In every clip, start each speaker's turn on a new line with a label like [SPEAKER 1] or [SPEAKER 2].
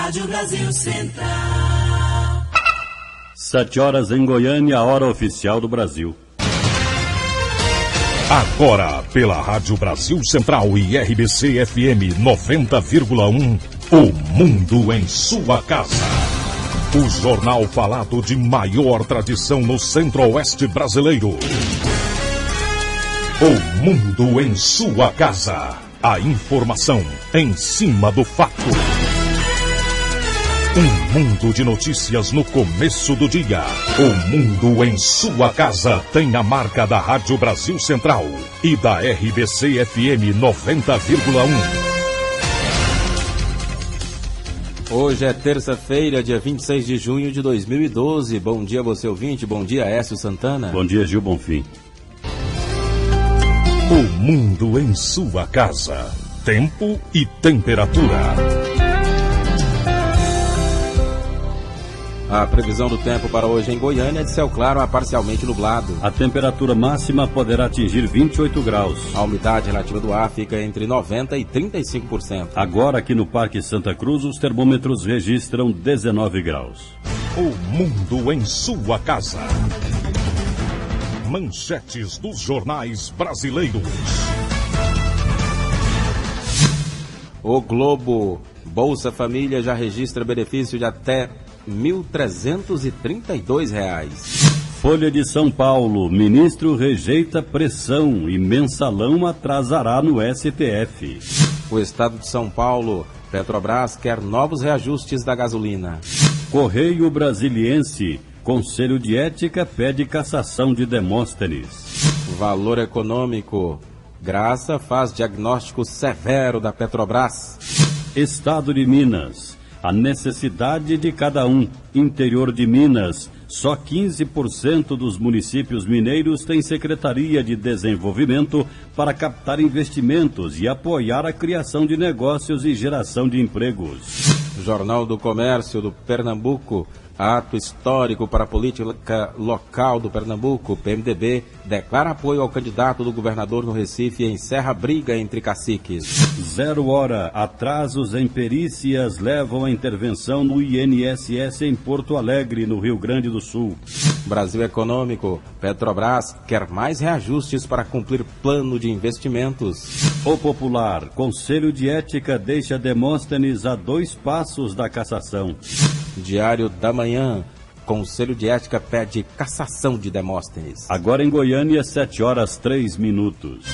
[SPEAKER 1] Rádio Brasil Central.
[SPEAKER 2] 7 horas em Goiânia, a hora oficial do Brasil.
[SPEAKER 3] Agora, pela Rádio Brasil Central e RBC FM 90,1, o Mundo em Sua Casa. O jornal falado de maior tradição no Centro-Oeste brasileiro. O Mundo em Sua Casa. A informação em cima do fato. Um mundo de notícias no começo do dia. O Mundo em Sua Casa tem a marca da Rádio Brasil Central e da RBC FM 90,1.
[SPEAKER 4] Hoje é terça-feira, dia 26 de junho de 2012. Bom dia, você ouvinte. Bom dia, Écio Santana.
[SPEAKER 2] Bom dia, Gil Bonfim.
[SPEAKER 3] O Mundo em Sua Casa. Tempo e temperatura.
[SPEAKER 4] A previsão do tempo para hoje em Goiânia é de céu claro a parcialmente nublado.
[SPEAKER 2] A temperatura máxima poderá atingir 28 graus.
[SPEAKER 4] A umidade relativa do ar fica entre 90% e 35%.
[SPEAKER 2] Agora, aqui no Parque Santa Cruz, os termômetros registram 19 graus.
[SPEAKER 3] O Mundo em Sua Casa. Manchetes dos jornais brasileiros.
[SPEAKER 4] O Globo. Bolsa Família já registra benefício de até R$ 1.332.
[SPEAKER 2] Folha de São Paulo. Ministro rejeita pressão e mensalão atrasará no STF.
[SPEAKER 4] O Estado de São Paulo. Petrobras quer novos reajustes da gasolina.
[SPEAKER 2] Correio Brasiliense. Conselho de Ética pede cassação de Demóstenes.
[SPEAKER 4] Valor Econômico. Graça faz diagnóstico severo da Petrobras.
[SPEAKER 2] Estado de Minas. A necessidade de cada um. Interior de Minas. Só 15% dos municípios mineiros têm Secretaria de Desenvolvimento para captar investimentos e apoiar a criação de negócios e geração de empregos.
[SPEAKER 4] Jornal do Comércio do Pernambuco. Ato histórico para a política local do Pernambuco. PMDB declara apoio ao candidato do governador no Recife e encerra a briga entre caciques.
[SPEAKER 2] 0 hora. Atrasos em perícias levam à intervenção no INSS em Porto Alegre, no Rio Grande do Sul.
[SPEAKER 4] Brasil Econômico. Petrobras quer mais reajustes para cumprir plano de investimentos.
[SPEAKER 2] O Popular. Conselho de Ética deixa Demóstenes a 2 passos da cassação.
[SPEAKER 4] Diário da Manhã. Conselho de Ética pede cassação de Demóstenes.
[SPEAKER 2] Agora em Goiânia, 7 horas 3 minutos.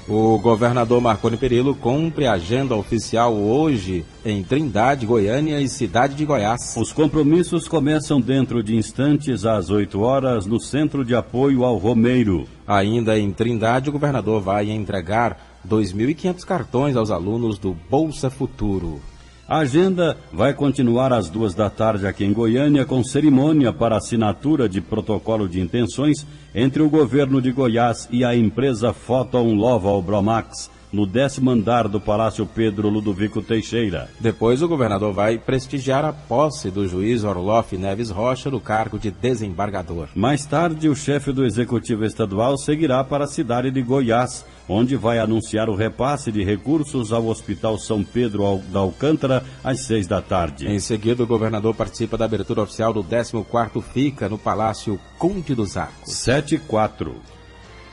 [SPEAKER 4] O governador Marconi Perillo cumpre a agenda oficial hoje em Trindade, Goiânia e Cidade de Goiás.
[SPEAKER 2] Os compromissos começam dentro de instantes, às 8 horas, no Centro de Apoio ao Romeiro.
[SPEAKER 4] Ainda em Trindade, o governador vai entregar 2.500 cartões aos alunos do Bolsa Futuro.
[SPEAKER 2] A agenda vai continuar às 2 da tarde aqui em Goiânia, com cerimônia para assinatura de protocolo de intenções entre o governo de Goiás e a empresa Photon Loval Bromax, no 10º andar do Palácio Pedro Ludovico Teixeira.
[SPEAKER 4] Depois o governador vai prestigiar a posse do juiz Orloff Neves Rocha no cargo de desembargador.
[SPEAKER 2] Mais tarde, o chefe do Executivo Estadual seguirá para a cidade de Goiás, onde vai anunciar o repasse de recursos ao Hospital São Pedro da Alcântara às 6 da tarde.
[SPEAKER 4] Em seguida, o governador participa da abertura oficial do 14º FICA no Palácio Conde dos Arcos.
[SPEAKER 2] 7h04.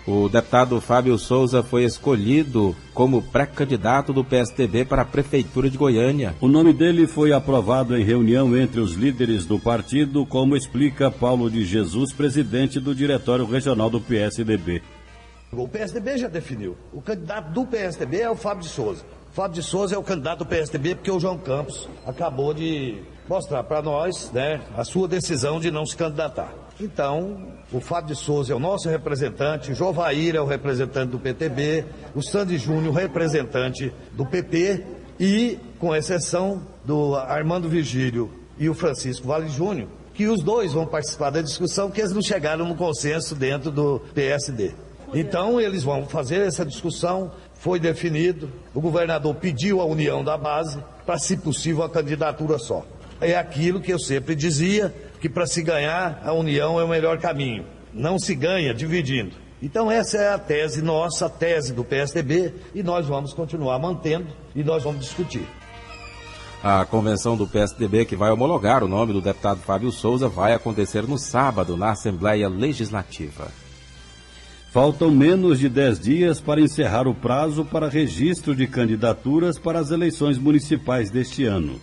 [SPEAKER 4] O deputado Fábio Souza foi escolhido como pré-candidato do PSDB para a Prefeitura de Goiânia.
[SPEAKER 2] O nome dele foi aprovado em reunião entre os líderes do partido, como explica Paulo de Jesus, presidente do Diretório Regional do PSDB.
[SPEAKER 5] O PSDB já definiu. O candidato do PSDB é o Fábio de Souza. Fábio de Souza é o candidato do PSDB porque o João Campos acabou de mostrar para nós, né, a sua decisão de não se candidatar. Então, o Fábio de Souza é o nosso representante, o Jovair é o representante do PTB, o Sandy Júnior, representante do PP, e, com exceção do Armando Virgílio e o Francisco Vale Júnior, que os dois vão participar da discussão, porque eles não chegaram no consenso dentro do PSD. Então, eles vão fazer essa discussão, foi definido, o governador pediu a união da base, para, se possível, a candidatura só. É aquilo que eu sempre dizia, que para se ganhar, a união é o melhor caminho. Não se ganha dividindo. Então essa é a tese nossa, a tese do PSDB, e nós vamos continuar mantendo e nós vamos discutir.
[SPEAKER 4] A convenção do PSDB, que vai homologar o nome do deputado Fábio Souza, vai acontecer no sábado, na Assembleia Legislativa.
[SPEAKER 2] Faltam menos de 10 dias para encerrar o prazo para registro de candidaturas para as eleições municipais deste ano.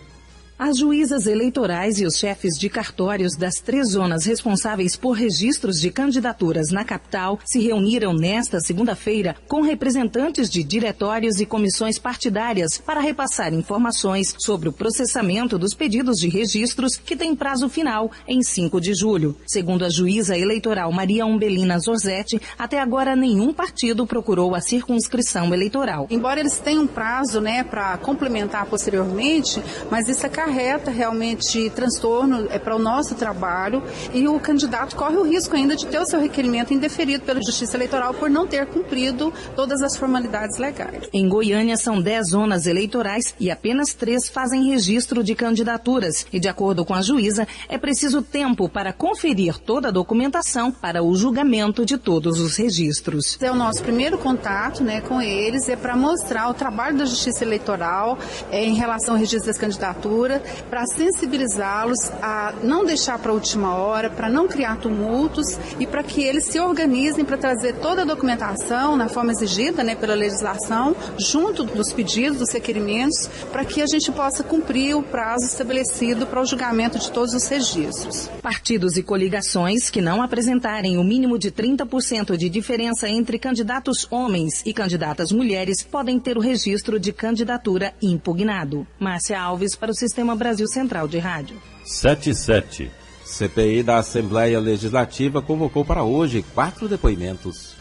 [SPEAKER 6] As juízas eleitorais e os chefes de cartórios das 3 zonas responsáveis por registros de candidaturas na capital se reuniram nesta segunda-feira com representantes de diretórios e comissões partidárias para repassar informações sobre o processamento dos pedidos de registros que tem prazo final em 5 de julho. Segundo a juíza eleitoral Maria Umbelina Zorzetti, até agora nenhum partido procurou a circunscrição eleitoral.
[SPEAKER 7] Embora eles tenham um prazo, para complementar posteriormente, mas isso acarreta realmente transtorno para o nosso trabalho e o candidato corre o risco ainda de ter o seu requerimento indeferido pela Justiça Eleitoral por não ter cumprido todas as formalidades legais.
[SPEAKER 6] Em Goiânia são 10 zonas eleitorais e apenas 3 fazem registro de candidaturas e, de acordo com a juíza, é preciso tempo para conferir toda a documentação para o julgamento de todos os registros.
[SPEAKER 7] É o nosso primeiro contato com eles, é para mostrar o trabalho da Justiça Eleitoral em relação ao registro das candidaturas, para sensibilizá-los a não deixar para a última hora, para não criar tumultos e para que eles se organizem para trazer toda a documentação na forma exigida pela legislação, junto dos pedidos, dos requerimentos, para que a gente possa cumprir o prazo estabelecido para o julgamento de todos os registros.
[SPEAKER 6] Partidos e coligações que não apresentarem o mínimo de 30% de diferença entre candidatos homens e candidatas mulheres podem ter o registro de candidatura impugnado. Márcia Alves para o Sistema Brasil Central de Rádio.
[SPEAKER 2] 7-7.
[SPEAKER 4] CPI da Assembleia Legislativa convocou para hoje 4 depoimentos.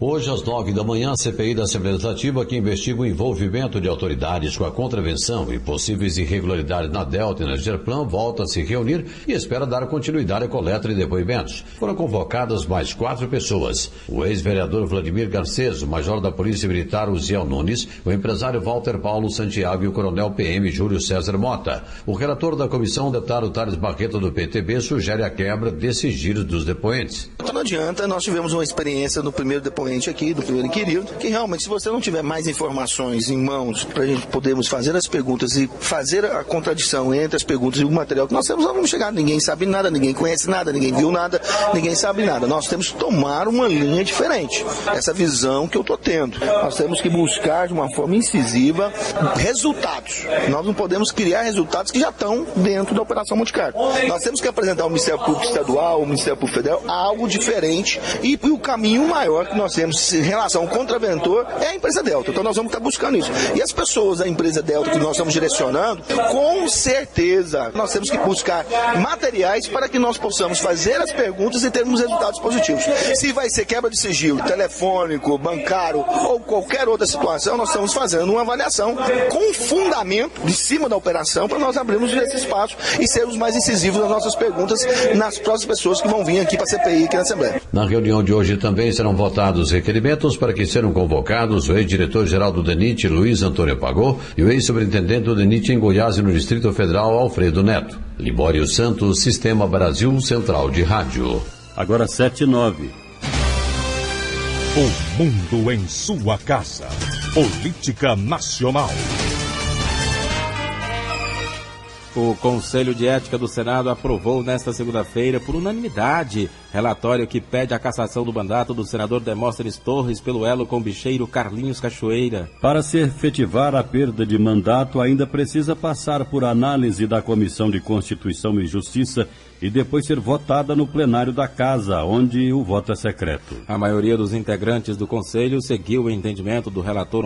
[SPEAKER 8] Hoje, às 9 da manhã, a CPI da Assembleia Legislativa, que investiga o envolvimento de autoridades com a contravenção e possíveis irregularidades na Delta e na Gerplan, volta a se reunir e espera dar continuidade à coleta de depoimentos. Foram convocadas mais 4 pessoas: o ex-vereador Vladimir Garcês, o major da Polícia Militar Uziel Nunes, o empresário Walter Paulo Santiago e o coronel PM Júlio César Mota. O relator da comissão, o deputado Thales Barreto, do PTB, sugere a quebra de sigilo dos depoentes.
[SPEAKER 9] Não adianta, nós tivemos uma experiência no primeiro depoente aqui, do primeiro inquirido, que realmente, se você não tiver mais informações em mãos para a gente podermos fazer as perguntas e fazer a contradição entre as perguntas e o material que nós temos, nós vamos chegar, ninguém sabe nada, ninguém conhece nada, ninguém viu nada, ninguém sabe nada. Nós temos que tomar uma linha diferente, essa visão que eu estou tendo. Nós temos que buscar de uma forma incisiva resultados. Nós não podemos criar resultados que já estão dentro da Operação Monte Carlo. Nós temos que apresentar ao Ministério Público Estadual, ao Ministério Público Federal, algo diferente, e o caminho maior que nós temos em relação ao contraventor é a empresa Delta. Então nós vamos estar buscando isso. E as pessoas da empresa Delta que nós estamos direcionando, com certeza nós temos que buscar materiais para que nós possamos fazer as perguntas e termos resultados positivos. Se vai ser quebra de sigilo telefônico, bancário ou qualquer outra situação, nós estamos fazendo uma avaliação com fundamento de cima da operação para nós abrirmos esse espaço e sermos mais incisivos nas nossas perguntas nas próximas pessoas que vão vir aqui para a CPI aqui na Assembleia.
[SPEAKER 8] Na reunião de hoje também serão votados requerimentos para que sejam convocados o ex-diretor-geral do DENIT, Luiz Antônio Pagô, e o ex-superintendente do DENIT em Goiás e no Distrito Federal, Alfredo Neto. Libório Santos, Sistema Brasil Central de Rádio.
[SPEAKER 2] Agora 7-9.
[SPEAKER 3] O mundo em sua casa. Política Nacional.
[SPEAKER 4] O Conselho de Ética do Senado aprovou nesta segunda-feira, por unanimidade, relatório que pede a cassação do mandato do senador Demóstenes Torres pelo elo com o bicheiro Carlinhos Cachoeira.
[SPEAKER 2] Para se efetivar a perda de mandato, ainda precisa passar por análise da Comissão de Constituição e Justiça e depois ser votada no plenário da Casa, onde o voto é secreto.
[SPEAKER 4] A maioria dos integrantes do Conselho seguiu o entendimento do relator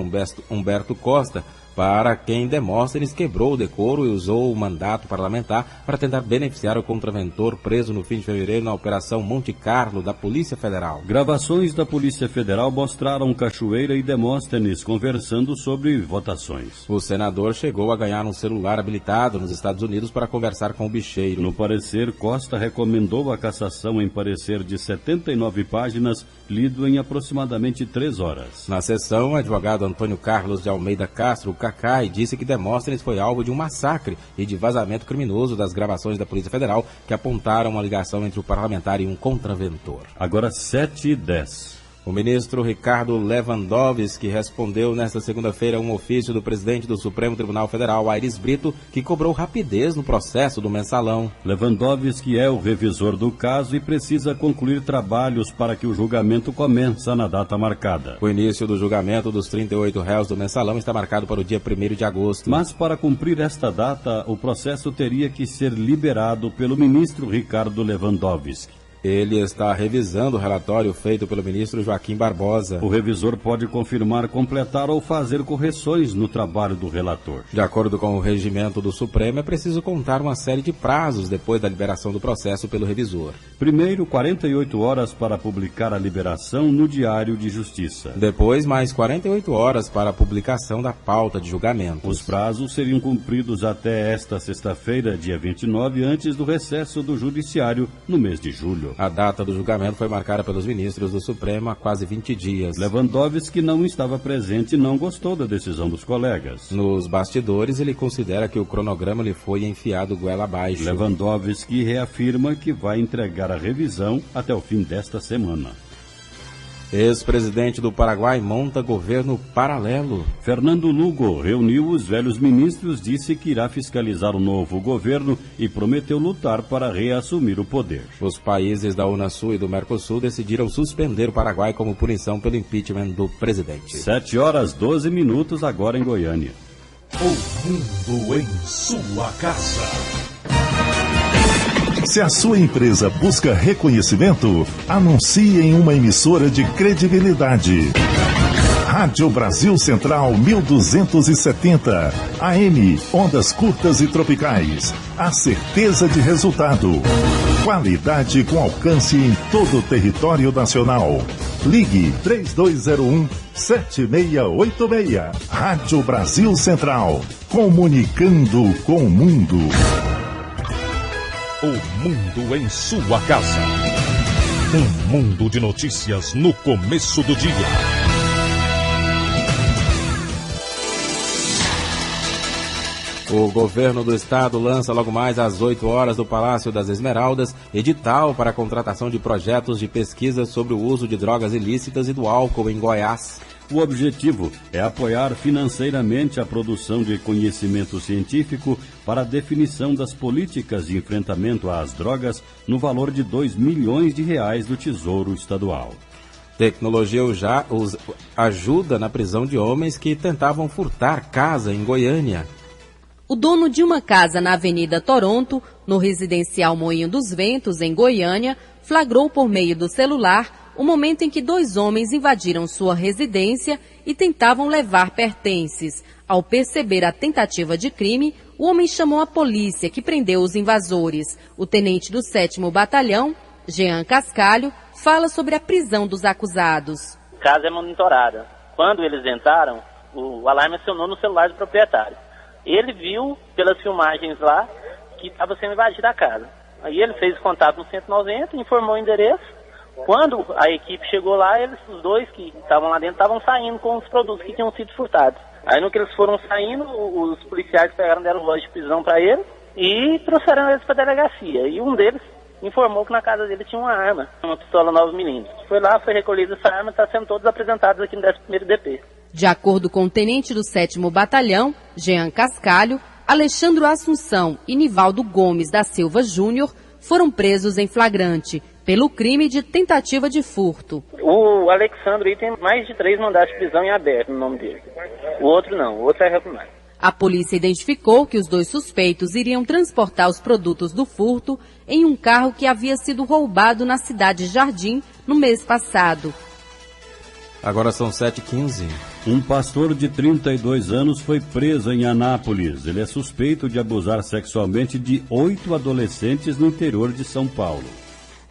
[SPEAKER 4] Humberto Costa, para quem Demóstenes quebrou o decoro e usou o mandato parlamentar para tentar beneficiar o contraventor preso no fim de fevereiro na Operação Monte Carlo da Polícia Federal.
[SPEAKER 2] Gravações da Polícia Federal mostraram Cachoeira e Demóstenes conversando sobre votações.
[SPEAKER 4] O senador chegou a ganhar um celular habilitado nos Estados Unidos para conversar com o bicheiro.
[SPEAKER 2] No parecer, Costa recomendou a cassação em parecer de 79 páginas, lido em aproximadamente 3 horas.
[SPEAKER 4] Na sessão, o advogado Antônio Carlos de Almeida Castro, Cacai, disse que Demóstenes foi alvo de um massacre e de vazamento criminoso das gravações da Polícia Federal que apontaram uma ligação entre o parlamentar e um contraventor.
[SPEAKER 2] Agora 7-10.
[SPEAKER 4] O ministro Ricardo Lewandowski respondeu nesta segunda-feira a um ofício do presidente do Supremo Tribunal Federal, Aires Brito, que cobrou rapidez no processo do mensalão.
[SPEAKER 2] Lewandowski é o revisor do caso e precisa concluir trabalhos para que o julgamento comece na data marcada.
[SPEAKER 4] O início do julgamento dos 38 réus do mensalão está marcado para o dia 1º de agosto.
[SPEAKER 2] Mas para cumprir esta data, o processo teria que ser liberado pelo ministro Ricardo Lewandowski.
[SPEAKER 4] Ele está revisando o relatório feito pelo ministro Joaquim Barbosa.
[SPEAKER 2] O revisor pode confirmar, completar ou fazer correções no trabalho do relator.
[SPEAKER 4] De acordo com o regimento do Supremo, é preciso contar uma série de prazos depois da liberação do processo pelo revisor.
[SPEAKER 2] Primeiro, 48 horas para publicar a liberação no Diário de Justiça.
[SPEAKER 4] Depois, mais 48 horas para a publicação da pauta de julgamento.
[SPEAKER 2] Os prazos seriam cumpridos até esta sexta-feira, dia 29, antes do recesso do Judiciário, no mês de julho.
[SPEAKER 4] A data do julgamento foi marcada pelos ministros do Supremo há quase 20 dias.
[SPEAKER 2] Lewandowski não estava presente e não gostou da decisão dos colegas.
[SPEAKER 4] Nos bastidores, ele considera que o cronograma lhe foi enfiado goela abaixo.
[SPEAKER 2] Lewandowski reafirma que vai entregar a revisão até o fim desta semana.
[SPEAKER 4] Ex-presidente do Paraguai monta governo paralelo.
[SPEAKER 2] Fernando Lugo reuniu os velhos ministros, disse que irá fiscalizar o novo governo e prometeu lutar para reassumir o poder.
[SPEAKER 4] Os países da Unasul e do Mercosul decidiram suspender o Paraguai como punição pelo impeachment do presidente.
[SPEAKER 2] 7h12 agora em Goiânia.
[SPEAKER 3] O mundo em sua casa.
[SPEAKER 10] Se a sua empresa busca reconhecimento, anuncie em uma emissora de credibilidade. Rádio Brasil Central 1270, AM, ondas curtas e tropicais. A certeza de resultado. Qualidade com alcance em todo o território nacional. Ligue 3201-7686. Rádio Brasil Central. Comunicando com o mundo.
[SPEAKER 3] O mundo em sua casa. Um mundo de notícias no começo do dia.
[SPEAKER 4] O governo do estado lança logo mais às 8 horas do Palácio das Esmeraldas edital para a contratação de projetos de pesquisa sobre o uso de drogas ilícitas e do álcool em Goiás.
[SPEAKER 2] O objetivo é apoiar financeiramente a produção de conhecimento científico para a definição das políticas de enfrentamento às drogas no valor de R$2 milhões do Tesouro Estadual.
[SPEAKER 4] Tecnologia já ajuda na prisão de homens que tentavam furtar casa em Goiânia.
[SPEAKER 11] O dono de uma casa na Avenida Toronto, no residencial Moinho dos Ventos, em Goiânia, flagrou por meio do celular o momento em que 2 homens invadiram sua residência e tentavam levar pertences. Ao perceber a tentativa de crime, o homem chamou a polícia, que prendeu os invasores. O tenente do 7º Batalhão, Jean Cascalho, fala sobre a prisão dos acusados.
[SPEAKER 12] A casa é monitorada. Quando eles entraram, o alarme acionou no celular do proprietário. Ele viu, pelas filmagens lá, que estava sendo invadida a casa. Aí ele fez contato no 190, informou o endereço. Quando a equipe chegou lá, os 2 que estavam lá dentro estavam saindo com os produtos que tinham sido furtados. Aí no que eles foram saindo, os policiais deram voz de prisão para eles e trouxeram eles para a delegacia. E um deles informou que na casa dele tinha uma arma, uma pistola 9mm. Foi lá, foi recolhida essa arma e está sendo todos apresentados aqui no 11º DP.
[SPEAKER 11] De acordo com o tenente do 7º Batalhão, Jean Cascalho, Alexandre Assunção e Nivaldo Gomes da Silva Júnior foram presos em flagrante pelo crime de tentativa de furto.
[SPEAKER 12] O Alexandre aí tem mais de 3 mandados de prisão em aberto no nome dele. O outro não, o outro é reformado.
[SPEAKER 11] A polícia identificou que os 2 suspeitos iriam transportar os produtos do furto em um carro que havia sido roubado na cidade de Jardim no mês passado.
[SPEAKER 4] Agora são 7h15.
[SPEAKER 2] Um pastor de 32 anos foi preso em Anápolis. Ele é suspeito de abusar sexualmente de 8 adolescentes no interior de São Paulo.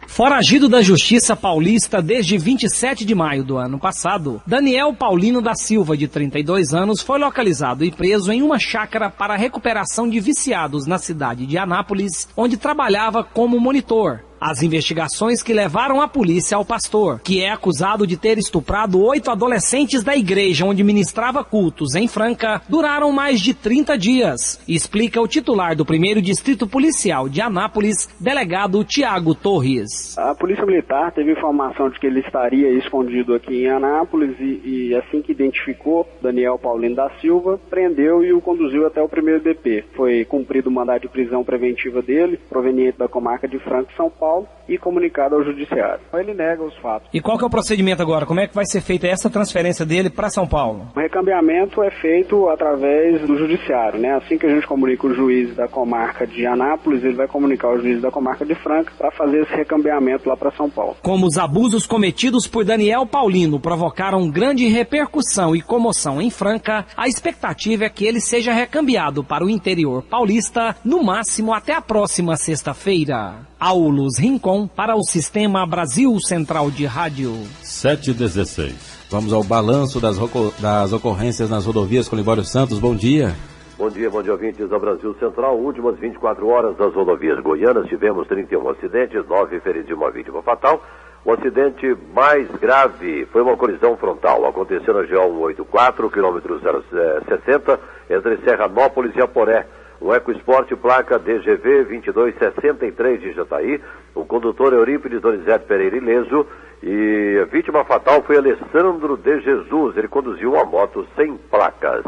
[SPEAKER 13] Foragido da Justiça Paulista desde 27 de maio do ano passado, Daniel Paulino da Silva, de 32 anos, foi localizado e preso em uma chácara para recuperação de viciados na cidade de Anápolis, onde trabalhava como monitor. As investigações que levaram a polícia ao pastor, que é acusado de ter estuprado 8 adolescentes da igreja onde ministrava cultos em Franca, duraram mais de 30 dias, explica o titular do 1º Distrito Policial de Anápolis, delegado Tiago Torres.
[SPEAKER 14] A Polícia Militar teve informação de que ele estaria escondido aqui em Anápolis e assim que identificou Daniel Paulino da Silva, prendeu e o conduziu até o 1º DP. Foi cumprido o mandado de prisão preventiva dele, proveniente da comarca de Franca e São Paulo, e comunicado ao Judiciário. Ele nega os fatos.
[SPEAKER 13] E qual que é o procedimento agora? Como é que vai ser feita essa transferência dele para São Paulo?
[SPEAKER 14] O recambiamento é feito através do Judiciário, né? Assim que a gente comunica o juiz da comarca de Anápolis, ele vai comunicar o juiz da comarca de Franca para fazer esse recambiamento lá para São Paulo.
[SPEAKER 13] Como os abusos cometidos por Daniel Paulino provocaram grande repercussão e comoção em Franca, a expectativa é que ele seja recambiado para o interior paulista, no máximo até a próxima sexta-feira. Aulos Rincon para o Sistema Brasil Central de Rádio.
[SPEAKER 2] 7h16.
[SPEAKER 4] Vamos ao balanço das ocorrências nas rodovias com Libório Santos. Bom dia.
[SPEAKER 15] Bom dia, ouvintes da Brasil Central. Últimas 24 horas das rodovias goianas, tivemos 31 acidentes, 9 feridos e uma vítima fatal. O acidente mais grave foi uma colisão frontal. Aconteceu na GO 184, quilômetro 060, entre Serranópolis e Aporé. O EcoSport, placa DGV 2263 de Jataí. O condutor Eurípides Donizete Pereira ileso. E a vítima fatal foi Alessandro de Jesus. Ele conduziu uma moto sem placas.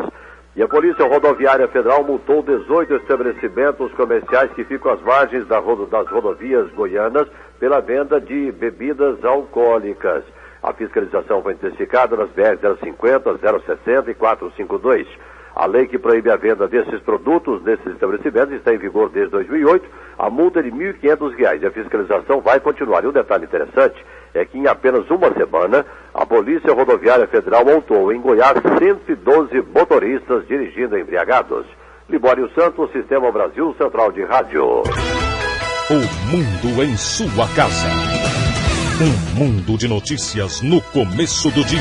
[SPEAKER 15] E a Polícia Rodoviária Federal multou 18 estabelecimentos comerciais que ficam às margens das rodovias goianas pela venda de bebidas alcoólicas. A fiscalização foi intensificada nas BR 050, 060 e 452. A lei que proíbe a venda desses produtos nesses estabelecimentos está em vigor desde 2008. A multa é de R$ 1.500 e a fiscalização vai continuar. E um detalhe interessante é que em apenas uma semana, a Polícia Rodoviária Federal multou em Goiás 112 motoristas dirigindo embriagados. Libório Santos, Sistema Brasil Central de Rádio.
[SPEAKER 3] O mundo em sua casa. Um mundo de notícias no começo do dia.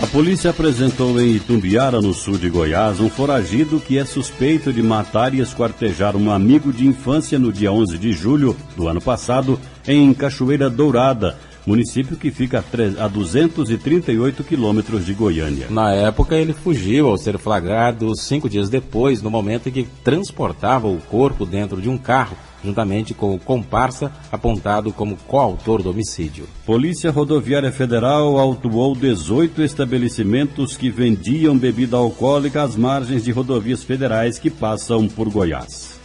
[SPEAKER 2] A polícia apresentou em Itumbiara, no sul de Goiás, um foragido que é suspeito de matar e esquartejar um amigo de infância no dia 11 de julho do ano passado, em Cachoeira Dourada, município que fica a 238 quilômetros de Goiânia.
[SPEAKER 4] Na época, ele fugiu ao ser flagrado 5 dias depois, no momento em que transportava o corpo dentro de um carro, juntamente com o comparsa apontado como coautor do homicídio.
[SPEAKER 2] Polícia Rodoviária Federal autuou 18 estabelecimentos que vendiam bebida alcoólica às margens de rodovias federais que passam por Goiás.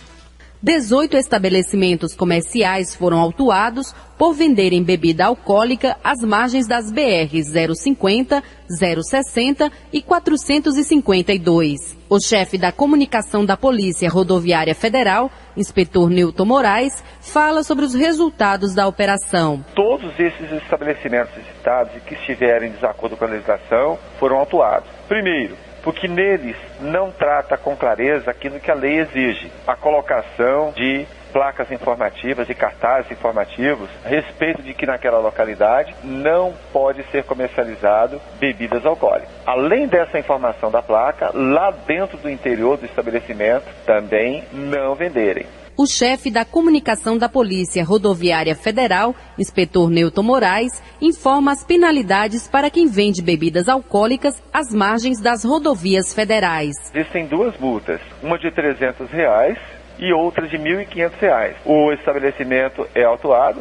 [SPEAKER 11] 18 estabelecimentos comerciais foram autuados por venderem bebida alcoólica às margens das BR 050, 060 e 452. O chefe da comunicação da Polícia Rodoviária Federal, inspetor Newton Moraes, fala sobre os resultados da operação.
[SPEAKER 16] Todos esses estabelecimentos citados e que estiverem em desacordo com a legislação foram autuados. Primeiro, porque neles não trata com clareza aquilo que a lei exige, a colocação de placas informativas e cartazes informativos a respeito de que naquela localidade não pode ser comercializado bebidas alcoólicas. Além dessa informação da placa, lá dentro do interior do estabelecimento também não venderem.
[SPEAKER 11] O chefe da comunicação da Polícia Rodoviária Federal, inspetor Newton Moraes, informa as penalidades para quem vende bebidas alcoólicas às margens das rodovias federais.
[SPEAKER 16] Existem duas multas, uma de R$300 e outra de R$1.500. O estabelecimento é autuado.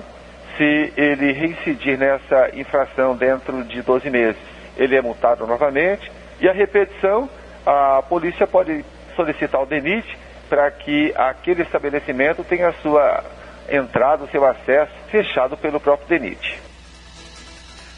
[SPEAKER 16] Se ele reincidir nessa infração dentro de 12 meses, ele é multado novamente. E a repetição, a polícia pode solicitar o DENIT para que aquele estabelecimento tenha a sua entrada, o seu acesso fechado pelo próprio DENIT.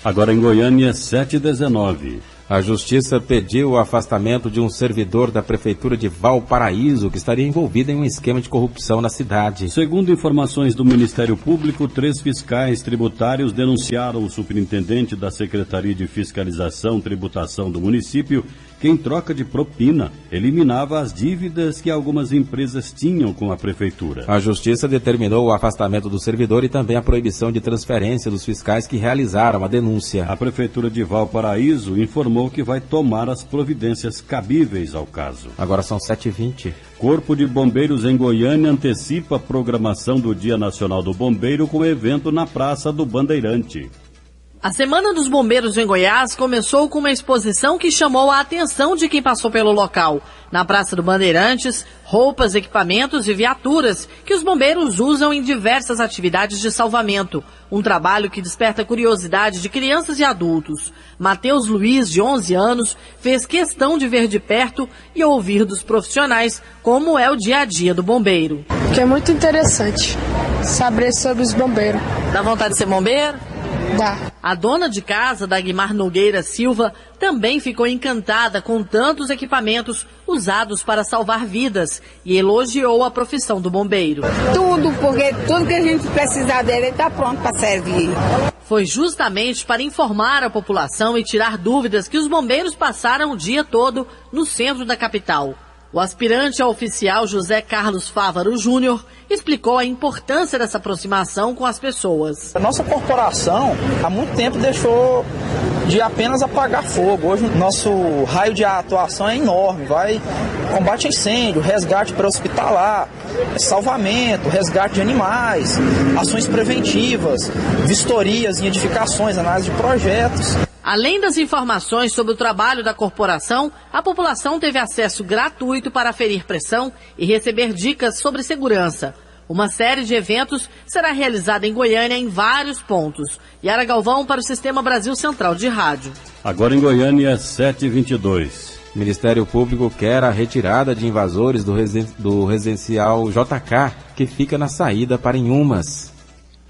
[SPEAKER 2] Agora em Goiânia, 7h19.
[SPEAKER 4] A Justiça pediu o afastamento de um servidor da Prefeitura de Valparaíso que estaria envolvido em um esquema de corrupção na cidade.
[SPEAKER 2] Segundo informações do Ministério Público, 3 fiscais tributários denunciaram o superintendente da Secretaria de Fiscalização e Tributação do município que, em troca de propina, eliminava as dívidas que algumas empresas tinham com a prefeitura.
[SPEAKER 4] A Justiça determinou o afastamento do servidor e também a proibição de transferência dos fiscais que realizaram a denúncia.
[SPEAKER 2] A Prefeitura de Valparaíso informou que vai tomar as providências cabíveis ao caso.
[SPEAKER 4] Agora são 7h20.
[SPEAKER 2] Corpo de Bombeiros em Goiânia antecipa a programação do Dia Nacional do Bombeiro com evento na Praça do Bandeirante.
[SPEAKER 17] A Semana dos Bombeiros em Goiás começou com uma exposição que chamou a atenção de quem passou pelo local. Na Praça do Bandeirantes, roupas, equipamentos e viaturas que os bombeiros usam em diversas atividades de salvamento. Um trabalho que desperta a curiosidade de crianças e adultos. Matheus Luiz, de 11 anos, fez questão de ver de perto e ouvir dos profissionais como é o dia a dia do bombeiro.
[SPEAKER 18] Que é muito interessante saber sobre os bombeiros.
[SPEAKER 17] Dá vontade de ser bombeiro?
[SPEAKER 18] Dá.
[SPEAKER 17] A dona de casa, Dagmar Nogueira Silva, também ficou encantada com tantos equipamentos usados para salvar vidas e elogiou a profissão do bombeiro.
[SPEAKER 19] Tudo, porque tudo que a gente precisar dele está pronto para servir.
[SPEAKER 17] Foi justamente para informar a população e tirar dúvidas que os bombeiros passaram o dia todo no centro da capital. O aspirante a oficial José Carlos Fávaro Júnior explicou a importância dessa aproximação com as pessoas.
[SPEAKER 20] A nossa corporação há muito tempo deixou de apenas apagar fogo. Hoje nosso raio de atuação é enorme, vai combate a incêndio, resgate pré-hospitalar, salvamento, resgate de animais, ações preventivas, vistorias em edificações, análise de projetos.
[SPEAKER 17] Além das informações sobre o trabalho da corporação, a população teve acesso gratuito para aferir pressão e receber dicas sobre segurança. Uma série de eventos será realizada em Goiânia em vários pontos. Yara Galvão para o Sistema Brasil Central de Rádio.
[SPEAKER 2] Agora em Goiânia, 7h22.
[SPEAKER 4] O Ministério Público quer a retirada de invasores do residencial JK, que fica na saída para Inhumas.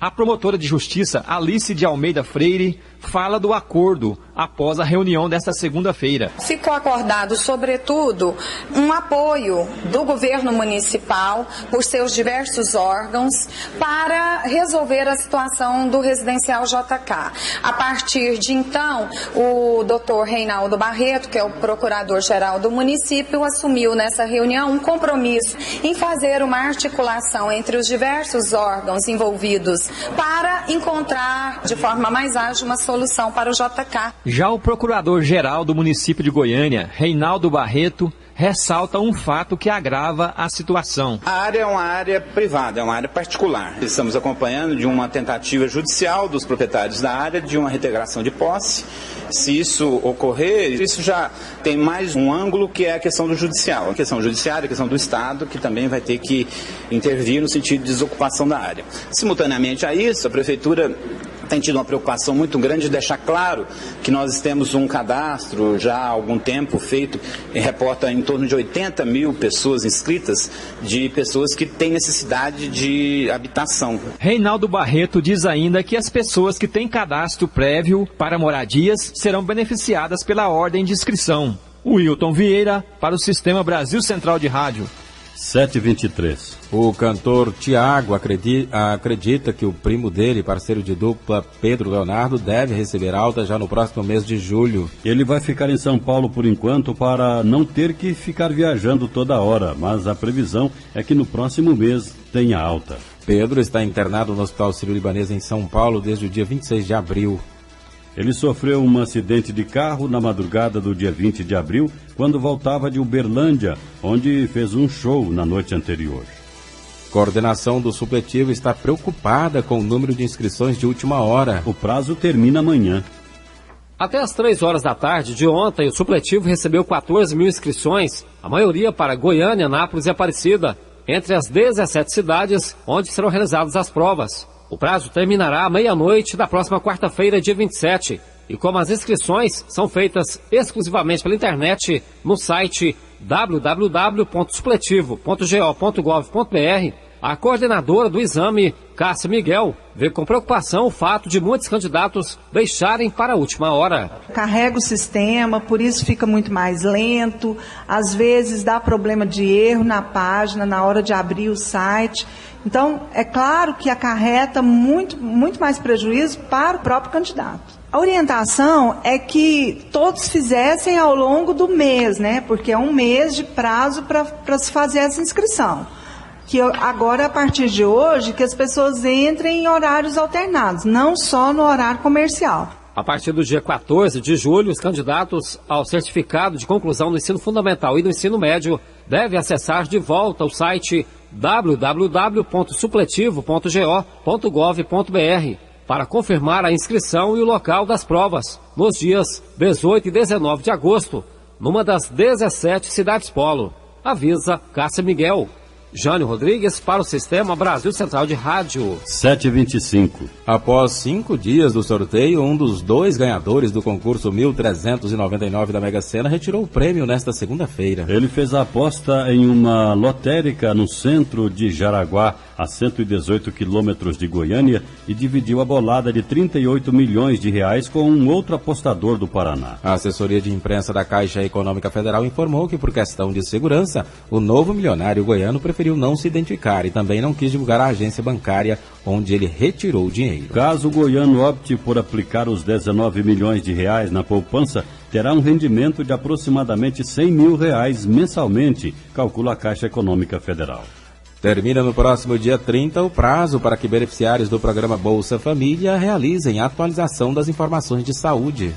[SPEAKER 21] A promotora de justiça Alice de Almeida Freire fala do acordo após a reunião desta segunda-feira.
[SPEAKER 22] Ficou acordado, sobretudo, um apoio do governo municipal por seus diversos órgãos para resolver a situação do residencial JK. A partir de então, o doutor Reinaldo Barreto, que é o procurador-geral do município, assumiu nessa reunião um compromisso em fazer uma articulação entre os diversos órgãos envolvidos para encontrar de forma mais ágil uma solução para o JK.
[SPEAKER 21] Já o procurador-geral do município de Goiânia, Reinaldo Barreto, ressalta um fato que agrava a situação.
[SPEAKER 23] A área é uma área privada, é uma área particular. Estamos acompanhando de uma tentativa judicial dos proprietários da área de uma reintegração de posse. Se isso ocorrer, isso já tem mais um ângulo, que é a questão do judicial. A questão judiciária, a questão do Estado, que também vai ter que intervir no sentido de desocupação da área. Simultaneamente a isso, a Prefeitura tem tido uma preocupação muito grande de deixar claro que nós temos um cadastro já há algum tempo feito, reporta em torno de 80 mil pessoas inscritas, de pessoas que têm necessidade de habitação.
[SPEAKER 21] Reinaldo Barreto diz ainda que as pessoas que têm cadastro prévio para moradias serão beneficiadas pela ordem de inscrição. Wilton Vieira para o Sistema Brasil Central de Rádio.
[SPEAKER 2] 7h23.
[SPEAKER 4] O cantor Tiago acredita que o primo dele, parceiro de dupla Pedro Leonardo, deve receber alta já no próximo mês de julho.
[SPEAKER 2] Ele vai ficar em São Paulo por enquanto para não ter que ficar viajando toda hora, mas a previsão é que no próximo mês tenha alta.
[SPEAKER 4] Pedro está internado no Hospital Sírio-Libanês em São Paulo desde o dia 26 de abril.
[SPEAKER 2] Ele sofreu um acidente de carro na madrugada do dia 20 de abril, quando voltava de Uberlândia, onde fez um show na noite anterior.
[SPEAKER 4] Coordenação do supletivo está preocupada com o número de inscrições de última hora.
[SPEAKER 2] O prazo termina amanhã.
[SPEAKER 24] Até às 3 horas da tarde de ontem, o supletivo recebeu 14 mil inscrições, a maioria para Goiânia, Anápolis e Aparecida, entre as 17 cidades onde serão realizadas as provas. O prazo terminará à meia-noite da próxima quarta-feira, dia 27. E como as inscrições são feitas exclusivamente pela internet, no site www.supletivo.go.gov.br, a coordenadora do exame, Cássia Miguel, vê com preocupação o fato de muitos candidatos deixarem para a última hora.
[SPEAKER 25] Carrega o sistema, por isso fica muito mais lento, às vezes dá problema de erro na página, na hora de abrir o site. Então, é claro que acarreta muito mais prejuízo para o próprio candidato. A orientação é que todos fizessem ao longo do mês, né? Porque é um mês de prazo para se fazer essa inscrição. Que agora, a partir de hoje, que as pessoas entrem em horários alternados, não só no horário comercial.
[SPEAKER 24] A partir do dia 14 de julho, os candidatos ao certificado de conclusão do ensino fundamental e do ensino médio devem acessar de volta o site www.supletivo.go.gov.br para confirmar a inscrição e o local das provas, nos dias 18 e 19 de agosto, numa das 17 cidades polo. Avisa Cássia Miguel. Jânio Rodrigues para o Sistema Brasil Central de Rádio.
[SPEAKER 2] 7h25.
[SPEAKER 4] Após 5 dias do sorteio, um dos 2 ganhadores do concurso 1.399 da Mega Sena retirou o prêmio nesta segunda-feira.
[SPEAKER 2] Ele fez a aposta em uma lotérica no centro de Jaraguá, a 118 quilômetros de Goiânia, e dividiu a bolada de R$38 milhões com um outro apostador do Paraná.
[SPEAKER 4] A assessoria de imprensa da Caixa Econômica Federal informou que, por questão de segurança, o novo milionário goiano preferiu não se identificar e também não quis divulgar a agência bancária onde ele retirou o dinheiro.
[SPEAKER 2] Caso o goiano opte por aplicar os R$19 milhões na poupança, terá um rendimento de aproximadamente R$100 mil mensalmente, calcula a Caixa Econômica Federal.
[SPEAKER 4] Termina no próximo dia 30 o prazo para que beneficiários do programa Bolsa Família realizem a atualização das informações de saúde.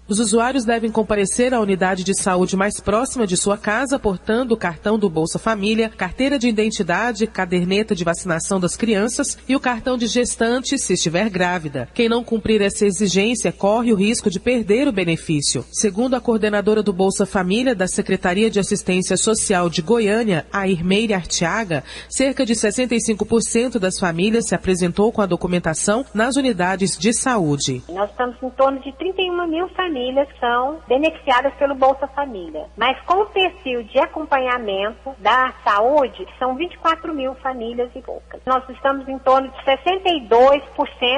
[SPEAKER 1] Os usuários devem comparecer à unidade de saúde mais próxima de sua casa, portando o cartão do Bolsa Família, carteira de identidade, caderneta de vacinação das crianças e o cartão de gestante, se estiver grávida. Quem não cumprir essa exigência corre o risco de perder o benefício. Segundo a coordenadora do Bolsa Família da Secretaria de Assistência Social de Goiânia, a Irmeire Artiaga, cerca de 65% das famílias se apresentou com a documentação nas unidades de saúde.
[SPEAKER 5] Nós estamos em torno de 31 mil famílias são beneficiadas pelo Bolsa Família. Mas com o perfil de acompanhamento da saúde, são 24 mil famílias e poucas. Nós estamos em torno de 62%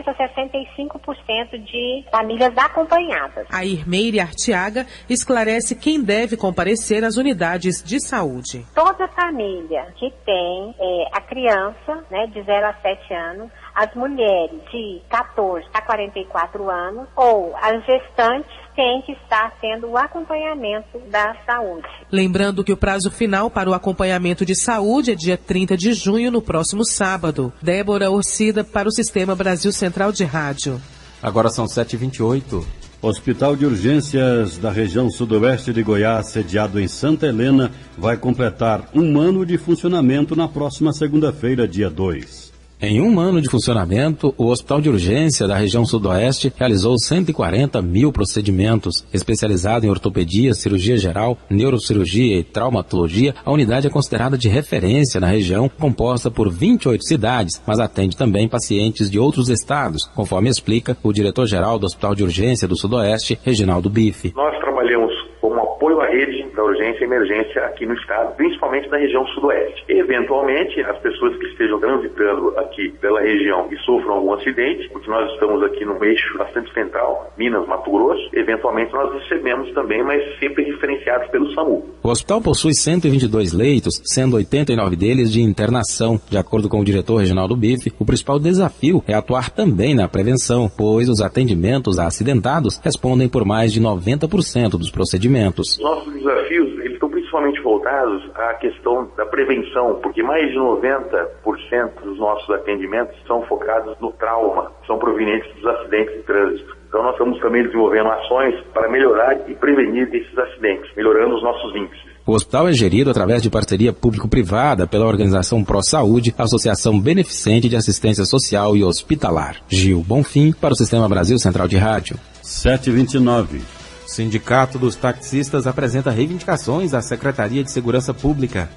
[SPEAKER 5] a 65% de famílias acompanhadas.
[SPEAKER 1] A Irmeire Artiaga esclarece quem deve comparecer às unidades de saúde.
[SPEAKER 5] Toda família que tem a criança, né, de 0 a 7 anos, as mulheres de 14 a 44 anos ou as gestantes têm que estar tendo o acompanhamento da saúde.
[SPEAKER 1] Lembrando que o prazo final para o acompanhamento de saúde é dia 30 de junho, no próximo sábado. Débora Orcida para o Sistema Brasil Central de Rádio.
[SPEAKER 4] Agora são 7h28.
[SPEAKER 2] Hospital de Urgências da região sudoeste de Goiás, sediado em Santa Helena, vai completar 1 ano de funcionamento na próxima segunda-feira, dia 2.
[SPEAKER 4] Em 1 ano de funcionamento, o Hospital de Urgência da região sudoeste realizou 140 mil procedimentos. Especializado em ortopedia, cirurgia geral, neurocirurgia e traumatologia, a unidade é considerada de referência na região, composta por 28 cidades, mas atende também pacientes de outros estados, conforme explica o diretor-geral do Hospital de Urgência do Sudoeste, Reginaldo Bife.
[SPEAKER 6] Nós trabalhamos como apoio à rede da urgência e emergência aqui no estado, principalmente na região sudoeste. Eventualmente, as pessoas que estejam transitando aqui pela região e sofram algum acidente, porque nós estamos aqui num eixo bastante central, Minas, Mato Grosso, eventualmente nós recebemos também, mas sempre referenciados pelo SAMU.
[SPEAKER 4] O hospital possui 122 leitos, sendo 89 deles de internação. De acordo com o diretor Reginaldo Bife, o principal desafio é atuar também na prevenção, pois os atendimentos a acidentados respondem por mais de 90% dos procedimentos.
[SPEAKER 6] Nossos desafios, eles estão principalmente voltados à questão da prevenção, porque mais de 90% dos nossos atendimentos são focados no trauma, são provenientes dos acidentes de trânsito. Então nós estamos também desenvolvendo ações para melhorar e prevenir esses acidentes, melhorando os nossos índices.
[SPEAKER 4] O hospital é gerido através de parceria público-privada pela Organização Pro Saúde, Associação Beneficente de Assistência Social e Hospitalar. Gil Bonfim para o Sistema Brasil Central de Rádio.
[SPEAKER 2] 7h29.
[SPEAKER 4] Sindicato dos Taxistas apresenta reivindicações à Secretaria de Segurança Pública.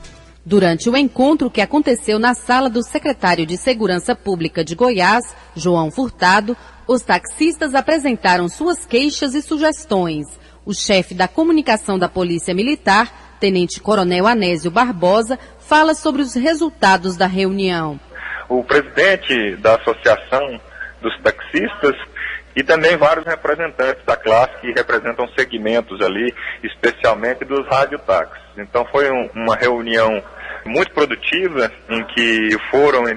[SPEAKER 11] Durante o encontro que aconteceu na sala do secretário de Segurança Pública de Goiás, João Furtado, os taxistas apresentaram suas queixas e sugestões. O chefe da comunicação da Polícia Militar, Tenente Coronel Anésio Barbosa, fala sobre os resultados da reunião.
[SPEAKER 7] O presidente da Associação dos Taxistas e também vários representantes da classe que representam segmentos ali, especialmente dos radiotáxis. Então foi uma reunião muito produtiva em que foram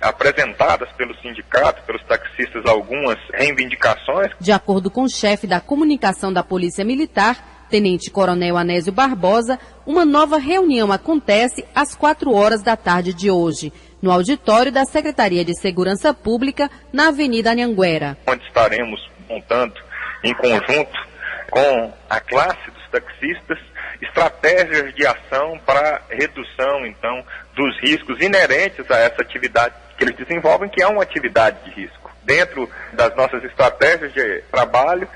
[SPEAKER 7] apresentadas pelo sindicato, pelos taxistas, algumas reivindicações.
[SPEAKER 11] De acordo com o chefe da comunicação da Polícia Militar, Tenente Coronel Anésio Barbosa, uma nova reunião acontece às 4 da tarde de hoje, no auditório da Secretaria de Segurança Pública, na Avenida Anhanguera.
[SPEAKER 7] Onde estaremos montando, em conjunto com a classe dos taxistas, estratégias de ação para redução, então, dos riscos inerentes a essa atividade que eles desenvolvem, que é uma atividade de risco. Dentro das nossas estratégias de trabalho,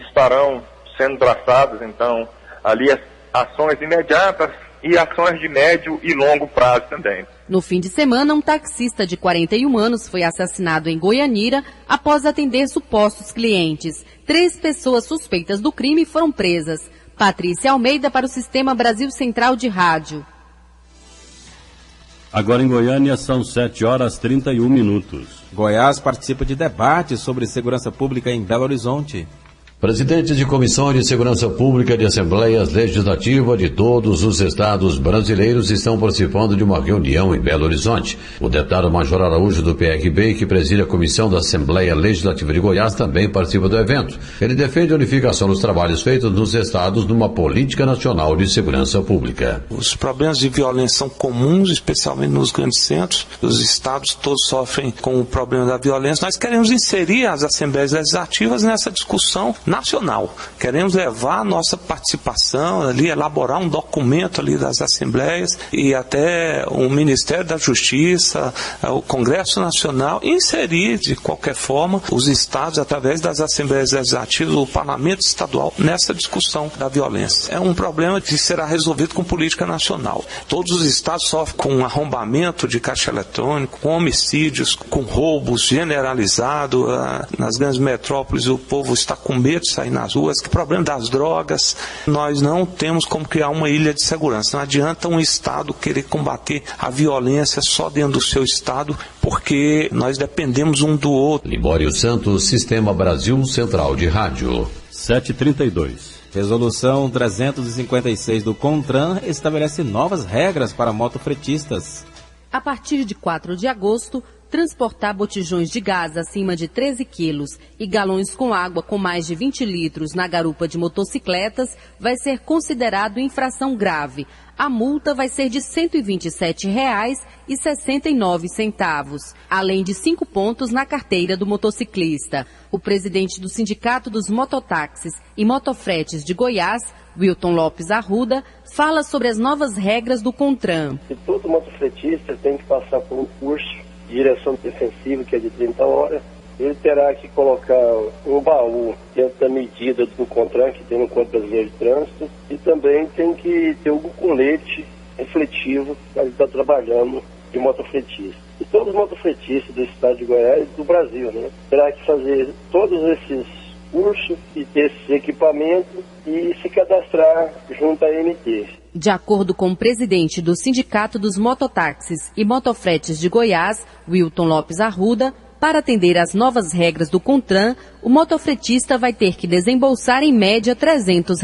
[SPEAKER 7] estarão sendo traçadas, então, ali as ações imediatas e ações de médio e longo prazo também.
[SPEAKER 11] No fim de semana, um taxista de 41 anos foi assassinado em Goianira após atender supostos clientes. 3 pessoas suspeitas do crime foram presas. Patrícia Almeida para o Sistema Brasil Central de Rádio.
[SPEAKER 2] Agora em Goiânia são 7h31.
[SPEAKER 4] Goiás participa de debate sobre segurança pública em Belo Horizonte.
[SPEAKER 8] Presidentes de Comissão de Segurança Pública de Assembleias Legislativas de todos os estados brasileiros estão participando de uma reunião em Belo Horizonte. O deputado Major Araújo do PRB, que preside a Comissão da Assembleia Legislativa de Goiás, também participa do evento. Ele defende a unificação dos trabalhos feitos nos estados numa política nacional de segurança pública.
[SPEAKER 9] Os problemas de violência são comuns, especialmente nos grandes centros. Os estados todos sofrem com o problema da violência. Nós queremos inserir as Assembleias Legislativas nessa discussão nacional. Queremos levar a nossa participação ali, elaborar um documento ali das assembleias e até o Ministério da Justiça, o Congresso Nacional, inserir de qualquer forma os estados através das assembleias legislativas, o Parlamento Estadual nessa discussão da violência. É um problema que será resolvido com política nacional. Todos os estados sofrem com arrombamento de caixa eletrônico, com homicídios, com roubos generalizados. Nas grandes metrópoles o povo está com medo de sair nas ruas, que o problema das drogas, nós não temos como criar uma ilha de segurança. Não adianta um estado querer combater a violência só dentro do seu estado, porque nós dependemos um do outro.
[SPEAKER 8] Libório Santos, Sistema Brasil Central de Rádio.
[SPEAKER 2] 7h32.
[SPEAKER 4] Resolução 356 do CONTRAN estabelece novas regras para motofretistas.
[SPEAKER 11] A partir de 4 de agosto, transportar botijões de gás acima de 13 quilos e galões com água com mais de 20 litros na garupa de motocicletas vai ser considerado infração grave. A multa vai ser de R$ 127,69, além de 5 pontos na carteira do motociclista. O presidente do Sindicato dos Mototáxis e Motofretes de Goiás, Wilton Lopes Arruda, fala sobre as novas regras do CONTRAN.
[SPEAKER 10] Todo motofretista tem que passar por um curso de direção defensiva, que é de 30 horas. Ele terá que colocar um baú dentro da medida do CONTRAN, que tem no Código Brasileiro de Trânsito, e também tem que ter algum colete refletivo para ele estar trabalhando de motofretista. E todos os motofretistas do estado de Goiás e do Brasil, né? Terá que fazer todos esses cursos e ter esses equipamentos e se cadastrar junto à AMT.
[SPEAKER 11] De acordo com o presidente do Sindicato dos Mototáxis e Motofretes de Goiás, Wilton Lopes Arruda, para atender às novas regras do CONTRAN, o motofretista vai ter que desembolsar em média R$ 300.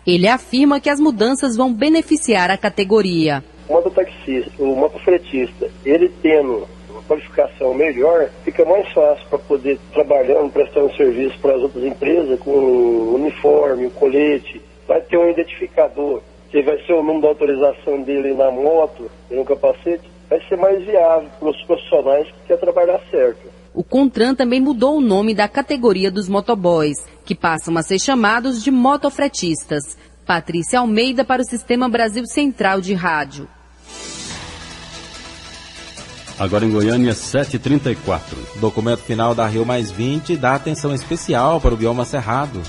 [SPEAKER 11] Ele afirma que as mudanças vão beneficiar a categoria.
[SPEAKER 10] O mototaxista, o motofretista, ele tendo uma qualificação melhor, fica mais fácil para poder trabalhar, prestando serviço para as outras empresas, com o uniforme, o colete, vai ter um identificador, que vai ser o número da autorização dele na moto e no capacete, vai ser mais viável para os profissionais que querem trabalhar certo.
[SPEAKER 11] O CONTRAN também mudou o nome da categoria dos motoboys, que passam a ser chamados de motofretistas. Patrícia Almeida para o Sistema Brasil Central de Rádio.
[SPEAKER 2] Agora em Goiânia, 7h34.
[SPEAKER 4] Documento final da Rio+20 dá atenção especial para o bioma cerrado.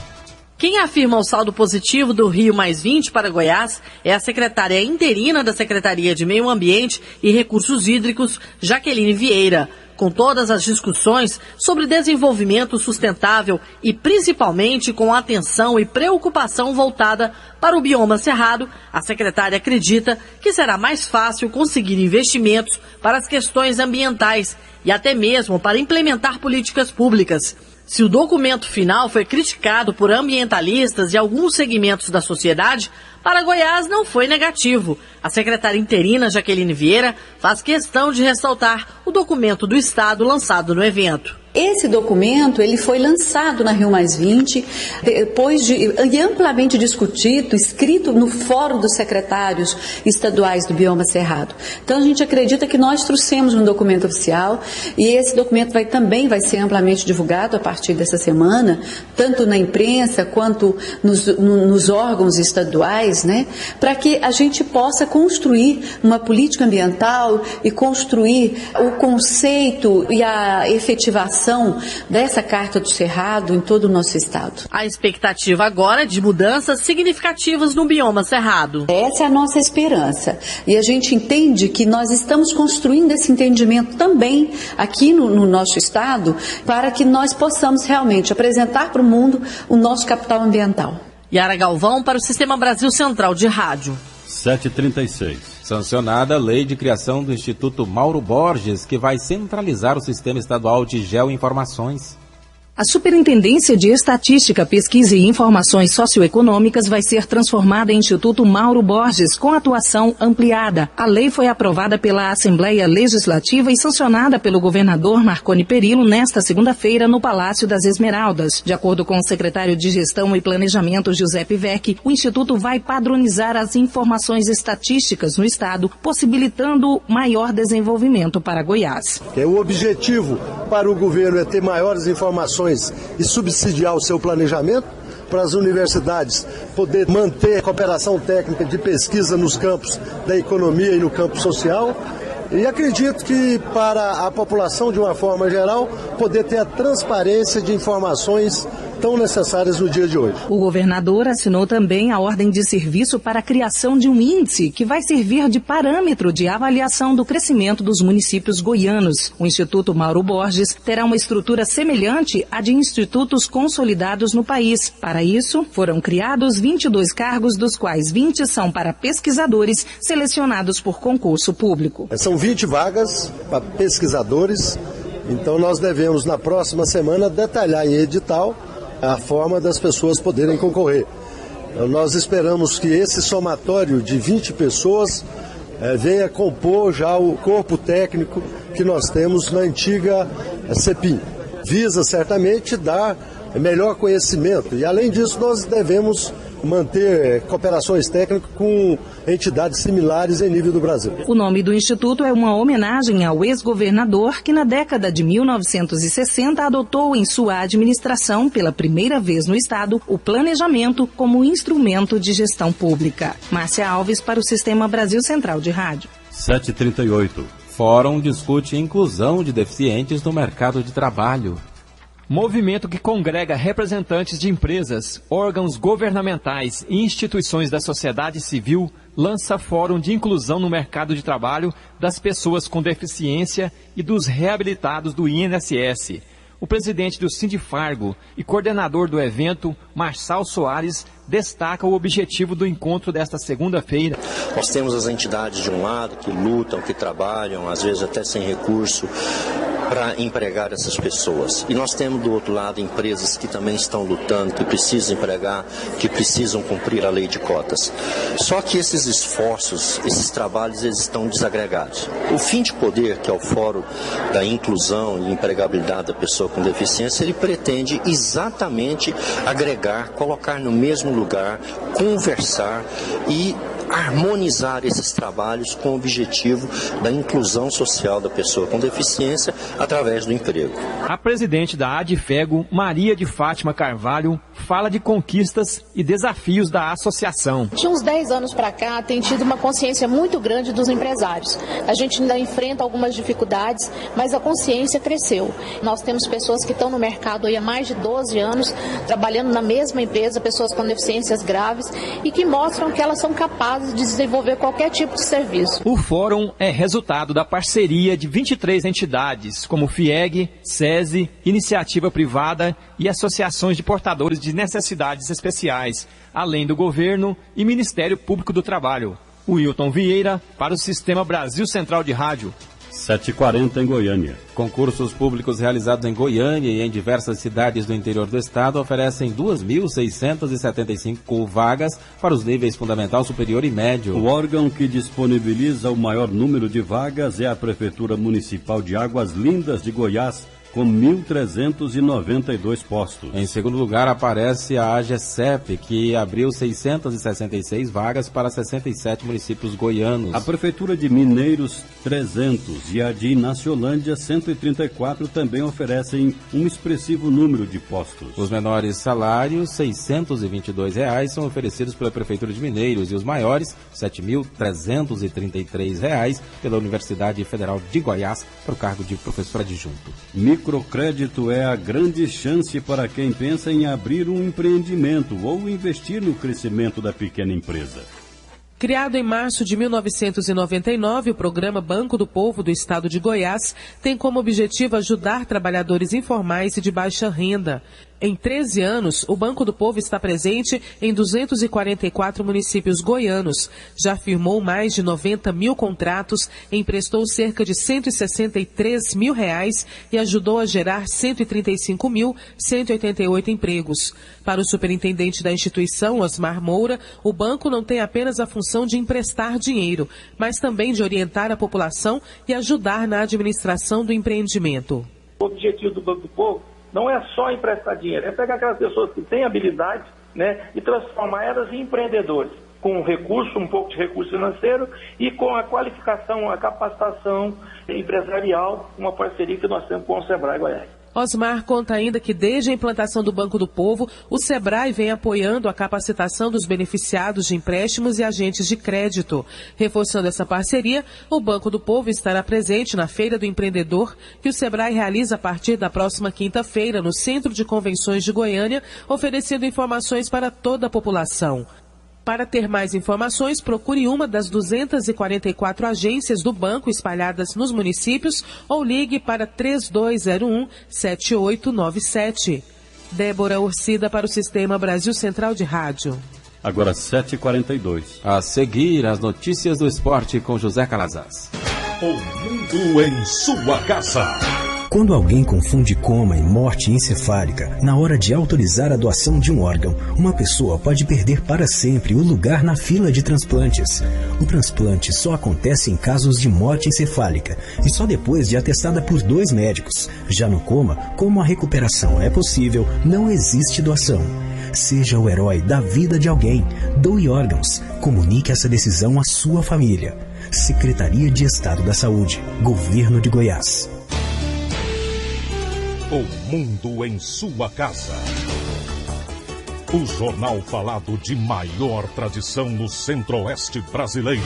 [SPEAKER 17] Quem afirma o saldo positivo do Rio+20 para Goiás é a secretária interina da Secretaria de Meio Ambiente e Recursos Hídricos, Jaqueline Vieira. Com todas as discussões sobre desenvolvimento sustentável e principalmente com atenção e preocupação voltada para o bioma cerrado, a secretária acredita que será mais fácil conseguir investimentos para as questões ambientais e até mesmo para implementar políticas públicas. Se o documento final foi criticado por ambientalistas e alguns segmentos da sociedade, Para Goiás não foi negativo. A secretária interina Jaqueline Vieira faz questão de ressaltar o documento do Estado lançado no evento.
[SPEAKER 3] Esse documento ele foi lançado na Rio+20, depois de amplamente discutido, escrito no Fórum dos Secretários Estaduais do Bioma Cerrado. Então a gente acredita que nós trouxemos um documento oficial e esse documento também vai ser amplamente divulgado a partir dessa semana, tanto na imprensa quanto nos órgãos estaduais, né, para que a gente possa construir uma política ambiental e construir o conceito e a efetivação dessa Carta do Cerrado em todo o nosso estado.
[SPEAKER 17] A expectativa agora é de mudanças significativas no bioma cerrado.
[SPEAKER 3] Essa é a nossa esperança. E a gente entende que nós estamos construindo esse entendimento também aqui no nosso estado para que nós possamos realmente apresentar para o mundo o nosso capital ambiental.
[SPEAKER 17] Yara Galvão para o Sistema Brasil Central de Rádio.
[SPEAKER 2] 7h36.
[SPEAKER 4] Sancionada a lei de criação do Instituto Mauro Borges, que vai centralizar o Sistema Estadual de Geoinformações.
[SPEAKER 12] A Superintendência de Estatística, Pesquisa e Informações Socioeconômicas vai ser transformada em Instituto Mauro Borges, com atuação ampliada. A lei foi aprovada pela Assembleia Legislativa e sancionada pelo governador Marconi Perillo nesta segunda-feira no Palácio das Esmeraldas. De acordo com o secretário de Gestão e Planejamento, Giuseppe Vecchi, o Instituto vai padronizar as informações estatísticas no estado, possibilitando maior desenvolvimento para Goiás.
[SPEAKER 13] O objetivo para o governo é ter maiores informações e subsidiar o seu planejamento, para as universidades poder manter a cooperação técnica de pesquisa nos campos da economia e no campo social. E acredito que para a população, de uma forma geral, poder ter a transparência de informações tão necessárias no dia de hoje.
[SPEAKER 12] O governador assinou também a ordem de serviço para a criação de um índice que vai servir de parâmetro de avaliação do crescimento dos municípios goianos. O Instituto Mauro Borges terá uma estrutura semelhante à de institutos consolidados no país. Para isso, foram criados 22 cargos, dos quais 20 são para pesquisadores selecionados por concurso público.
[SPEAKER 13] São 20 vagas para pesquisadores, então nós devemos, na próxima semana, detalhar em edital a forma das pessoas poderem concorrer. Nós esperamos que esse somatório de 20 pessoas venha compor já o corpo técnico que nós temos na antiga CEPIM. Visa certamente dar melhor conhecimento e, além disso, nós devemos manter cooperações técnicas com entidades similares em nível do Brasil.
[SPEAKER 12] O nome do Instituto é uma homenagem ao ex-governador que na década de 1960 adotou em sua administração, pela primeira vez no estado, o planejamento como instrumento de gestão pública. Márcia Alves para o Sistema Brasil Central de Rádio.
[SPEAKER 2] 7h38.
[SPEAKER 4] Fórum discute inclusão de deficientes no mercado de trabalho.
[SPEAKER 21] Movimento que congrega representantes de empresas, órgãos governamentais e instituições da sociedade civil lança fórum de inclusão no mercado de trabalho das pessoas com deficiência e dos reabilitados do INSS. O presidente do Sindifargo e coordenador do evento, Marçal Soares, destaca o objetivo do encontro desta segunda-feira.
[SPEAKER 14] Nós temos as entidades de um lado que lutam, que trabalham, às vezes até sem recurso, para empregar essas pessoas. E nós temos do outro lado empresas que também estão lutando, que precisam empregar, que precisam cumprir a lei de cotas. Só que esses esforços, esses trabalhos, eles estão desagregados. O Fim de Poder, que é o Fórum da Inclusão e Empregabilidade da Pessoa com Deficiência, ele pretende exatamente agregar, colocar no mesmo lugar, conversar e harmonizar esses trabalhos com o objetivo da inclusão social da pessoa com deficiência através do emprego.
[SPEAKER 21] A presidente da ADFEGO, Maria de Fátima Carvalho, fala de conquistas e desafios da associação.
[SPEAKER 15] De uns 10 anos para cá, tem tido uma consciência muito grande dos empresários. A gente ainda enfrenta algumas dificuldades, mas a consciência cresceu. Nós temos pessoas que estão no mercado há mais de 12 anos, trabalhando na mesma empresa, pessoas com deficiências graves, e que mostram que elas são capazes de desenvolver qualquer tipo de serviço.
[SPEAKER 21] O fórum é resultado da parceria de 23 entidades, como FIEG, SESI, Iniciativa Privada e associações de portadores de necessidades especiais, além do governo e Ministério Público do Trabalho. Wilton Vieira para o Sistema Brasil Central de Rádio.
[SPEAKER 2] 7h40 em Goiânia.
[SPEAKER 4] Concursos públicos realizados em Goiânia e em diversas cidades do interior do estado oferecem 2.675 vagas para os níveis fundamental, superior e médio.
[SPEAKER 2] O órgão que disponibiliza o maior número de vagas é a Prefeitura Municipal de Águas Lindas de Goiás, com 1.392 postos.
[SPEAKER 4] Em segundo lugar, aparece a AGECEP, que abriu 666 vagas para 67 municípios goianos.
[SPEAKER 2] A Prefeitura de Mineiros, 300, e a de Inaciolândia, 134, também oferecem um expressivo número de postos.
[SPEAKER 4] Os menores salários, R$ 622, são oferecidos pela Prefeitura de Mineiros e os maiores, R$ 7.333, pela Universidade Federal de Goiás, para o cargo de professor adjunto.
[SPEAKER 2] Microcrédito é a grande chance para quem pensa em abrir um empreendimento ou investir no crescimento da pequena empresa.
[SPEAKER 1] Criado em março de 1999, o programa Banco do Povo do Estado de Goiás tem como objetivo ajudar trabalhadores informais e de baixa renda. Em 13 anos, o Banco do Povo está presente em 244 municípios goianos, já firmou mais de 90 mil contratos, emprestou cerca de R$163 mil e ajudou a gerar 135.188 empregos. Para o superintendente da instituição, Osmar Moura, o banco não tem apenas a função de emprestar dinheiro, mas também de orientar a população e ajudar na administração do empreendimento.
[SPEAKER 16] O objetivo do Banco do Povo não é só emprestar dinheiro, é pegar aquelas pessoas que têm habilidade, né, e transformar elas em empreendedores, com recurso, um pouco de recurso financeiro e com a qualificação, a capacitação empresarial, uma parceria que nós temos com o Sebrae Goiás.
[SPEAKER 1] Osmar conta ainda que desde a implantação do Banco do Povo, o Sebrae vem apoiando a capacitação dos beneficiados de empréstimos e agentes de crédito. Reforçando essa parceria, o Banco do Povo estará presente na Feira do Empreendedor, que o Sebrae realiza a partir da próxima quinta-feira no Centro de Convenções de Goiânia, oferecendo informações para toda a população. Para ter mais informações, procure uma das 244 agências do banco espalhadas nos municípios ou ligue para 3201-7897. Débora Orcida para o Sistema Brasil Central de Rádio.
[SPEAKER 2] Agora 7h42.
[SPEAKER 4] A seguir, as notícias do esporte com José Calazans.
[SPEAKER 18] O mundo em sua casa.
[SPEAKER 19] Quando alguém confunde coma e morte encefálica, na hora de autorizar a doação de um órgão, uma pessoa pode perder para sempre o lugar na fila de transplantes. O transplante só acontece em casos de morte encefálica e só depois de atestada por 2 médicos. Já no coma, como a recuperação é possível, não existe doação. Seja o herói da vida de alguém. Doe órgãos. Comunique essa decisão à sua família. Secretaria de Estado da Saúde. Governo de Goiás.
[SPEAKER 18] O mundo em sua casa. O jornal falado de maior tradição no Centro-Oeste brasileiro.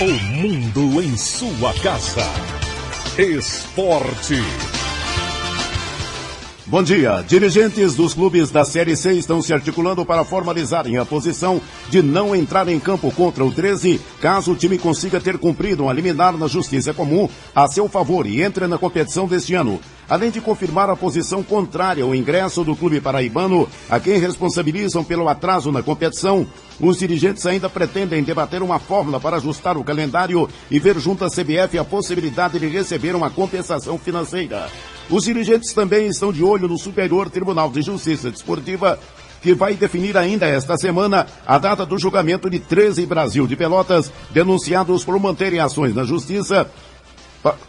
[SPEAKER 18] O mundo em sua casa. Esporte.
[SPEAKER 20] Bom dia. Dirigentes dos clubes da Série C estão se articulando para formalizarem a posição de não entrar em campo contra o 13, caso o time consiga ter cumprido uma liminar na Justiça Comum a seu favor e entre na competição deste ano. Além de confirmar a posição contrária ao ingresso do clube paraibano, a quem responsabilizam pelo atraso na competição, os dirigentes ainda pretendem debater uma fórmula para ajustar o calendário e ver junto à CBF a possibilidade de receber uma compensação financeira. Os dirigentes também estão de olho no Superior Tribunal de Justiça Desportiva, que vai definir ainda esta semana a data do julgamento de 13 Brasil de Pelotas, denunciados por manterem ações na Justiça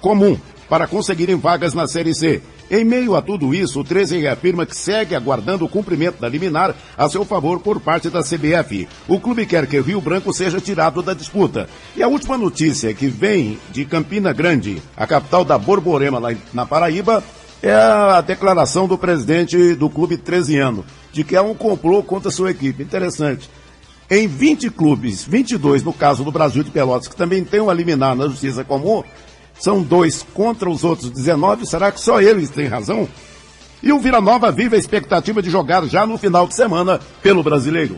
[SPEAKER 20] Comum para conseguirem vagas na Série C. Em meio a tudo isso, o 13 reafirma que segue aguardando o cumprimento da liminar a seu favor por parte da CBF. O clube quer que o Rio Branco seja tirado da disputa. E a última notícia que vem de Campina Grande, a capital da Borborema, lá na Paraíba, é a declaração do presidente do clube 13ano, de que há um complô contra a sua equipe. Interessante. Em 20 clubes, 22 no caso do Brasil de Pelotas, que também tem uma liminar na Justiça Comum, são 2 contra os outros 19, será que só eles têm razão? E o Vila Nova vive a expectativa de jogar já no final de semana pelo Brasileiro.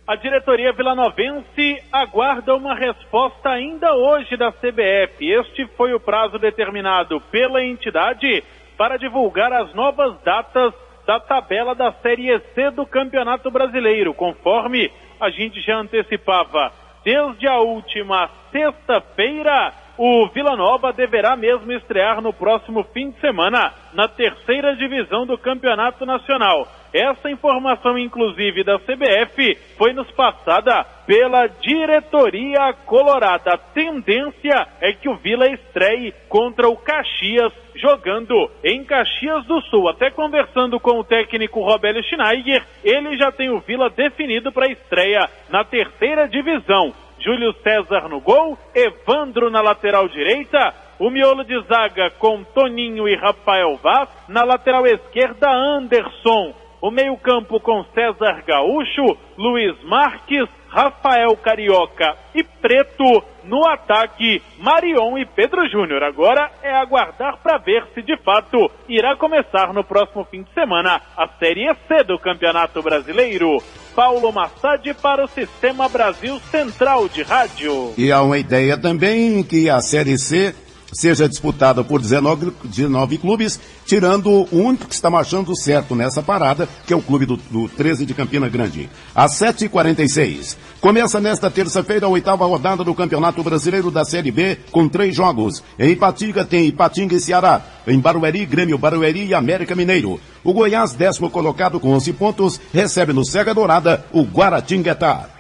[SPEAKER 22] A diretoria vilanovense aguarda uma resposta ainda hoje da CBF. Este foi o prazo determinado pela entidade para divulgar as novas datas da tabela da Série C do Campeonato Brasileiro, conforme a gente já antecipava desde a última sexta-feira. O Vila Nova deverá mesmo estrear no próximo fim de semana na terceira divisão do Campeonato Nacional. Essa informação, inclusive, da CBF foi nos passada pela diretoria colorada. A tendência é que o Vila estreie contra o Caxias, jogando em Caxias do Sul. Até conversando com o técnico Robélio Schneider, ele já tem o Vila definido para a estreia na terceira divisão. Júlio César no gol, Evandro na lateral direita, o miolo de zaga com Toninho e Rafael Vaz, na lateral esquerda Anderson, o meio-campo com César Gaúcho, Luiz Marques, Rafael Carioca e Preto, no ataque Marion e Pedro Júnior. Agora é aguardar para ver se de fato irá começar no próximo fim de semana a Série C do Campeonato Brasileiro. Paulo Massad para o Sistema Brasil Central de Rádio.
[SPEAKER 20] E há uma ideia também que a Série C seja disputada por 19 clubes, tirando o único que está marchando certo nessa parada, que é o clube do 13 de Campina Grande. Às 7h46, começa nesta terça-feira a 8ª rodada do Campeonato Brasileiro da Série B, com 3 jogos. Em Ipatinga tem Ipatinga e Ceará. Em Barueri, Grêmio Barueri e América Mineiro. O Goiás, 10º colocado com 11 pontos, recebe no Serra Dourada o Guaratinguetá.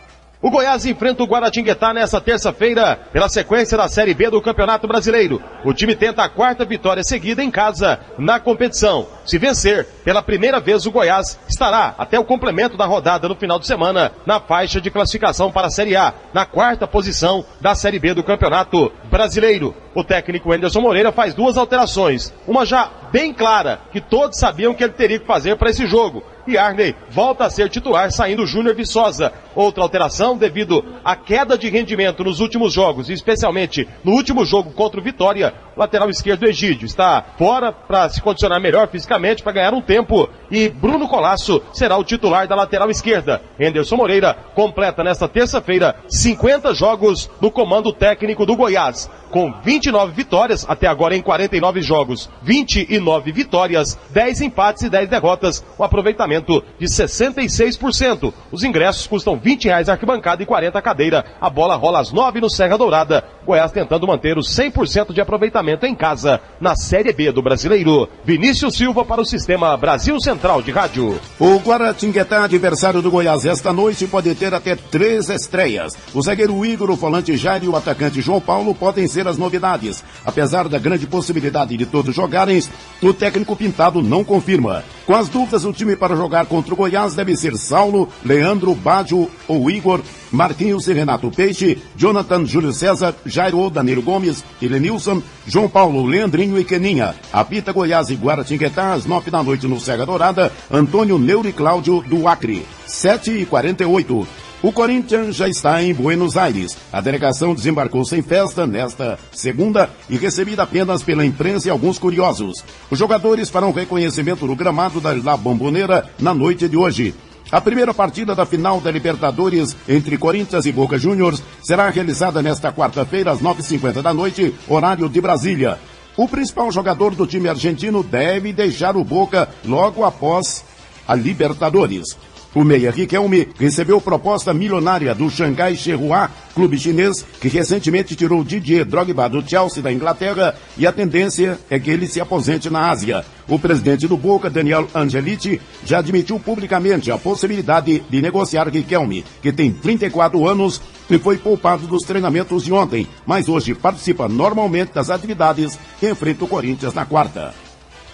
[SPEAKER 5] O Goiás enfrenta o Guaratinguetá nesta terça-feira pela sequência da Série B do Campeonato Brasileiro. O time tenta a 4ª vitória seguida em casa na competição. Se vencer, pela primeira vez o Goiás estará até o complemento da rodada no final de semana na faixa de classificação para a Série A, na 4ª posição da Série B do Campeonato Brasileiro. O técnico Anderson Moreira faz 2 alterações, uma já bem clara, que todos sabiam que ele teria que fazer para esse jogo. E Arney volta a ser titular, saindo Júnior Viçosa. Outra alteração devido à queda de rendimento nos últimos jogos, e especialmente no último jogo contra o Vitória, o lateral esquerdo Egídio está fora para se condicionar melhor fisicamente, para ganhar um tempo, e Bruno Colasso será o titular da lateral esquerda. Anderson Moreira completa nesta terça-feira 50 jogos no comando técnico do Goiás, com 29 vitórias até agora em 49 jogos, 29 vitórias, 10 empates e 10 derrotas, um aproveitamento de 66%. Os ingressos custam R$20 a arquibancada e 40 a cadeira. A bola rola às 9 no Serra Dourada. Goiás tentando manter os 100% de aproveitamento em casa na Série B do Brasileiro. Vinícius Silva para o Sistema Brasil Central de Rádio.
[SPEAKER 20] O Guaratinguetá, adversário do Goiás esta noite, pode ter até 3 estreias. O zagueiro Igor, o volante Jair e o atacante João Paulo podem ser as novidades. Apesar da grande possibilidade de todos jogarem, o técnico Pintado não confirma. Com as dúvidas, o time para jogar contra o Goiás deve ser Saulo, Leandro, Bádio ou Igor, Marquinhos e Renato Peixe, Jonathan, Júlio César, Jairo ou Danilo Gomes, Elenilson, João Paulo, Leandrinho e Queninha. Apita Goiás e Guaratinguetá às 9 da noite no Serra Dourada, Antônio Neuro e Cláudio do Acre. 7h48. O Corinthians já está em Buenos Aires. A delegação desembarcou sem festa nesta segunda e recebida apenas pela imprensa e alguns curiosos. Os jogadores farão reconhecimento no gramado da La Bombonera na noite de hoje. A primeira partida da final da Libertadores entre Corinthians e Boca Juniors será realizada nesta quarta-feira às 9h50 da noite, horário de Brasília. O principal jogador do time argentino deve deixar o Boca logo após a Libertadores. O meia Riquelme recebeu proposta milionária do Shanghai Shenhua, clube chinês, que recentemente tirou Didier Drogba do Chelsea da Inglaterra, e a tendência é que ele se aposente na Ásia. O presidente do Boca, Daniel Angelitti, já admitiu publicamente a possibilidade de negociar Riquelme, que tem 34 anos e foi poupado dos treinamentos de ontem, mas hoje participa normalmente das atividades e enfrenta o Corinthians na quarta.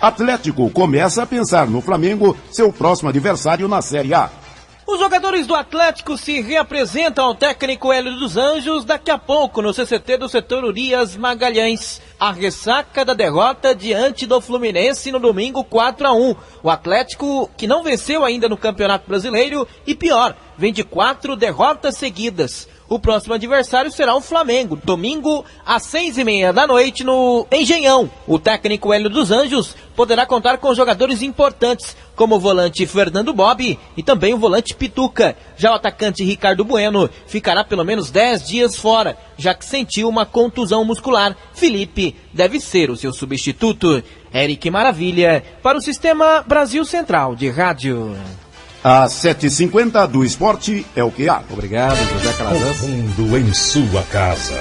[SPEAKER 20] Atlético começa a pensar no Flamengo, seu próximo adversário na Série A.
[SPEAKER 6] Os jogadores do Atlético se reapresentam ao técnico Hélio dos Anjos daqui a pouco no CCT do setor Urias Magalhães. A ressaca da derrota diante do Fluminense no domingo 4-1. O Atlético, que não venceu ainda no Campeonato Brasileiro e pior, vem de 4 derrotas seguidas. O próximo adversário será o Flamengo, domingo às 6h30 da noite no Engenhão. O técnico Hélio dos Anjos poderá contar com jogadores importantes, como o volante Fernando Bob e também o volante Pituca. Já o atacante Ricardo Bueno ficará pelo menos 10 dias fora, já que sentiu uma contusão muscular. Felipe Quem deve ser o seu substituto? Eric Maravilha, para o Sistema Brasil Central de Rádio.
[SPEAKER 20] Às 7h50 do esporte é o que há.
[SPEAKER 4] Obrigado, José Calazans.
[SPEAKER 18] O mundo em sua casa.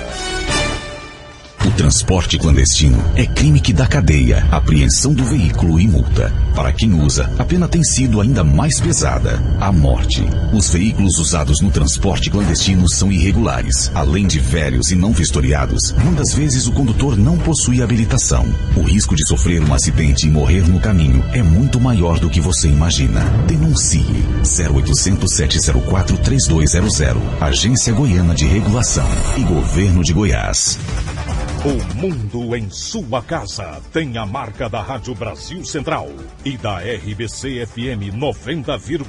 [SPEAKER 7] O transporte clandestino é crime que dá cadeia, apreensão do veículo e multa. Para quem usa, a pena tem sido ainda mais pesada, a morte. Os veículos usados no transporte clandestino são irregulares. Além de velhos e não vistoriados, muitas vezes o condutor não possui habilitação. O risco de sofrer um acidente e morrer no caminho é muito maior do que você imagina. Denuncie 0800 704 3200, Agência Goiana de Regulação e Governo de Goiás.
[SPEAKER 18] O mundo em sua casa tem a marca da Rádio Brasil Central e da RBC FM 90,1.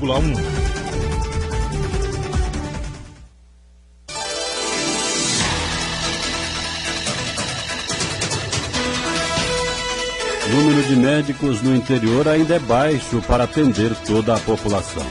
[SPEAKER 2] O número de médicos no interior ainda é baixo para atender toda a população.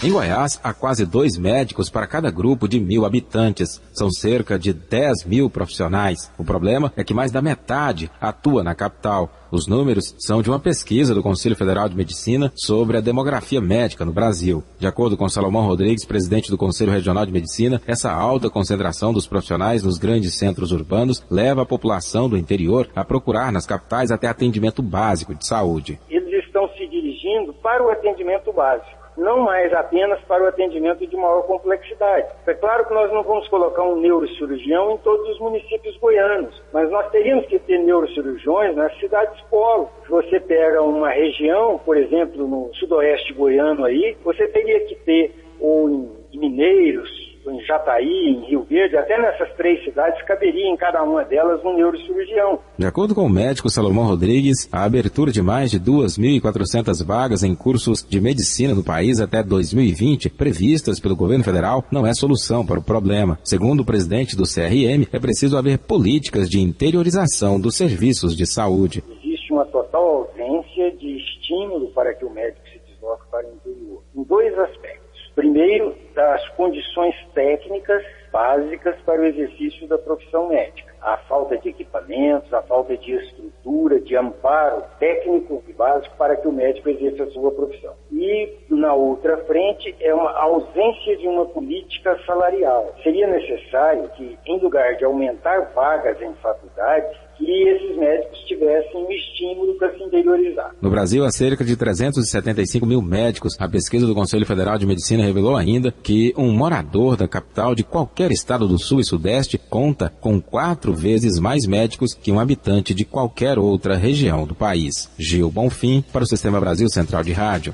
[SPEAKER 4] Em Goiás, há quase 2 médicos para cada grupo de 1.000 habitantes. São cerca de 10 mil profissionais. O problema é que mais da metade atua na capital. Os números são de uma pesquisa do Conselho Federal de Medicina sobre a demografia médica no Brasil. De acordo com Salomão Rodrigues, presidente do Conselho Regional de Medicina, essa alta concentração dos profissionais nos grandes centros urbanos leva a população do interior a procurar nas capitais até atendimento básico de saúde.
[SPEAKER 10] Eles estão se dirigindo para o atendimento básico, não mais apenas para o atendimento de maior complexidade. É claro que nós não vamos colocar um neurocirurgião em todos os municípios goianos, mas nós teríamos que ter neurocirurgiões nas cidades polo. Se você pega uma região, por exemplo, no sudoeste goiano aí, você teria que ter em Mineiros, em Jataí, em Rio Verde, até nessas 3 cidades, caberia em cada uma delas um neurocirurgião.
[SPEAKER 4] De acordo com o médico Salomão Rodrigues, a abertura de mais de 2.400 vagas em cursos de medicina no país até 2020, previstas pelo governo federal, não é solução para o problema. Segundo o presidente do CRM, é preciso haver políticas de interiorização dos serviços de saúde.
[SPEAKER 10] Existe uma total ausência de estímulo para que o médico se desloque para o interior, em 2 aspectos. Primeiro, das condições técnicas básicas para o exercício da profissão médica. A falta de equipamentos, a falta de estrutura, de amparo técnico e básico para que o médico exerça a sua profissão. E, na outra frente, é uma ausência de uma política salarial. Seria necessário que, em lugar de aumentar vagas em faculdades, que esses médicos tivessem um estímulo para se interiorizar.
[SPEAKER 4] No Brasil, há cerca de 375 mil médicos. A pesquisa do Conselho Federal de Medicina revelou ainda que um morador da capital de qualquer estado do Sul e Sudeste conta com 4 vezes mais médicos que um habitante de qualquer outra região do país. Gil Bonfim, para o Sistema Brasil Central de Rádio.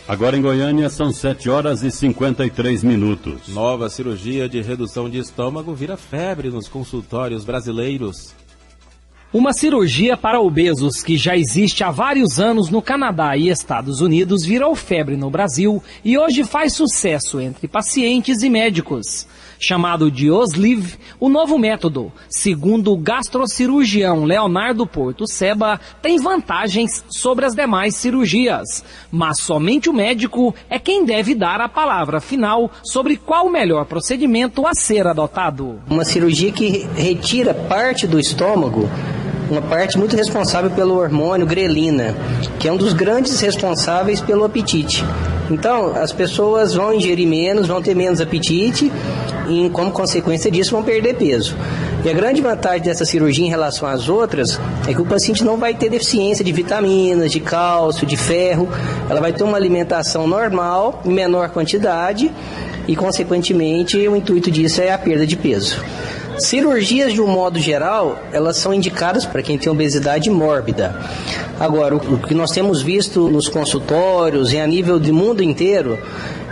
[SPEAKER 2] Agora em Goiânia são 7h53.
[SPEAKER 4] Nova cirurgia de redução de estômago vira febre nos consultórios brasileiros.
[SPEAKER 9] Uma cirurgia para obesos que já existe há vários anos no Canadá e Estados Unidos virou febre no Brasil e hoje faz sucesso entre pacientes e médicos. Chamado de OSLIV, o novo método, segundo o gastrocirurgião Leonardo Porto Seba, tem vantagens sobre as demais cirurgias. Mas somente o médico é quem deve dar a palavra final sobre qual o melhor procedimento a ser adotado.
[SPEAKER 23] Uma cirurgia que retira parte do estômago, uma parte muito responsável pelo hormônio grelina, que é um dos grandes responsáveis pelo apetite. Então, as pessoas vão ingerir menos, vão ter menos apetite e, como consequência disso, vão perder peso. E a grande vantagem dessa cirurgia em relação às outras é que o paciente não vai ter deficiência de vitaminas, de cálcio, de ferro. Ela vai ter uma alimentação normal, em menor quantidade e, consequentemente, o intuito disso é a perda de peso. Cirurgias, de um modo geral, elas são indicadas para quem tem obesidade mórbida. Agora, o que nós temos visto nos consultórios e a nível do mundo inteiro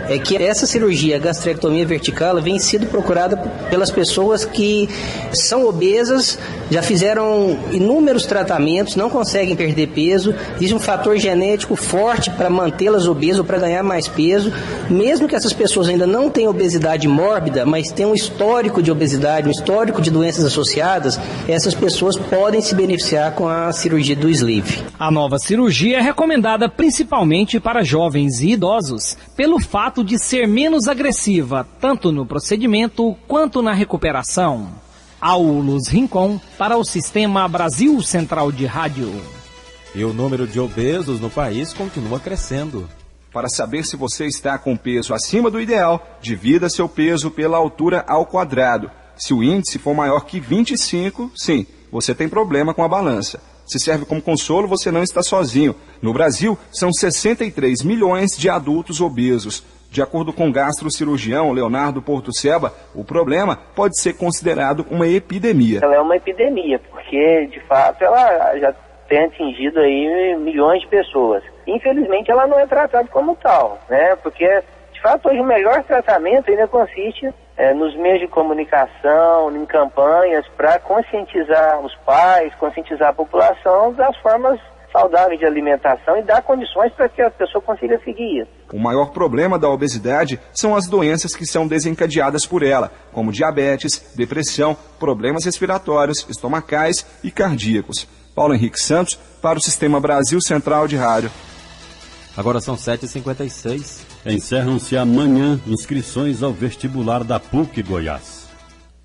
[SPEAKER 23] é que essa cirurgia, a gastrectomia vertical, vem sido procurada pelas pessoas que são obesas, já fizeram inúmeros tratamentos, não conseguem perder peso, existe um fator genético forte para mantê-las obesas ou para ganhar mais peso, mesmo que essas pessoas ainda não tenham obesidade mórbida, mas tenham um histórico de obesidade, um histórico de doenças associadas, essas pessoas podem se beneficiar com a cirurgia do sleeve.
[SPEAKER 9] A nova cirurgia é recomendada principalmente para jovens e idosos, pelo fato fato de ser menos agressiva, tanto no procedimento quanto na recuperação. Aulus Rincon, para o Sistema Brasil Central de Rádio.
[SPEAKER 4] E o número de obesos no país continua crescendo.
[SPEAKER 3] Para saber se você está com peso acima do ideal, divida seu peso pela altura ao quadrado. Se o índice for maior que 25, sim, você tem problema com a balança. Se serve como consolo, você não está sozinho. No Brasil, são 63 milhões de adultos obesos. De acordo com o gastrocirurgião Leonardo Portuceba, o problema pode ser considerado uma epidemia.
[SPEAKER 8] Ela é uma epidemia, porque, de fato, ela já tem atingido aí milhões de pessoas. Infelizmente, ela não é tratada como tal, né? Porque, de fato, hoje o melhor tratamento ainda consiste nos meios de comunicação, em campanhas para conscientizar os pais, conscientizar a população das formas saudáveis de alimentação e dar condições para que a pessoa consiga seguir isso.
[SPEAKER 3] O maior problema da obesidade são as doenças que são desencadeadas por ela, como diabetes, depressão, problemas respiratórios, estomacais e cardíacos. Paulo Henrique Santos, para o Sistema Brasil Central de Rádio.
[SPEAKER 4] Agora são 7h56.
[SPEAKER 2] Encerram-se amanhã inscrições ao vestibular da PUC Goiás.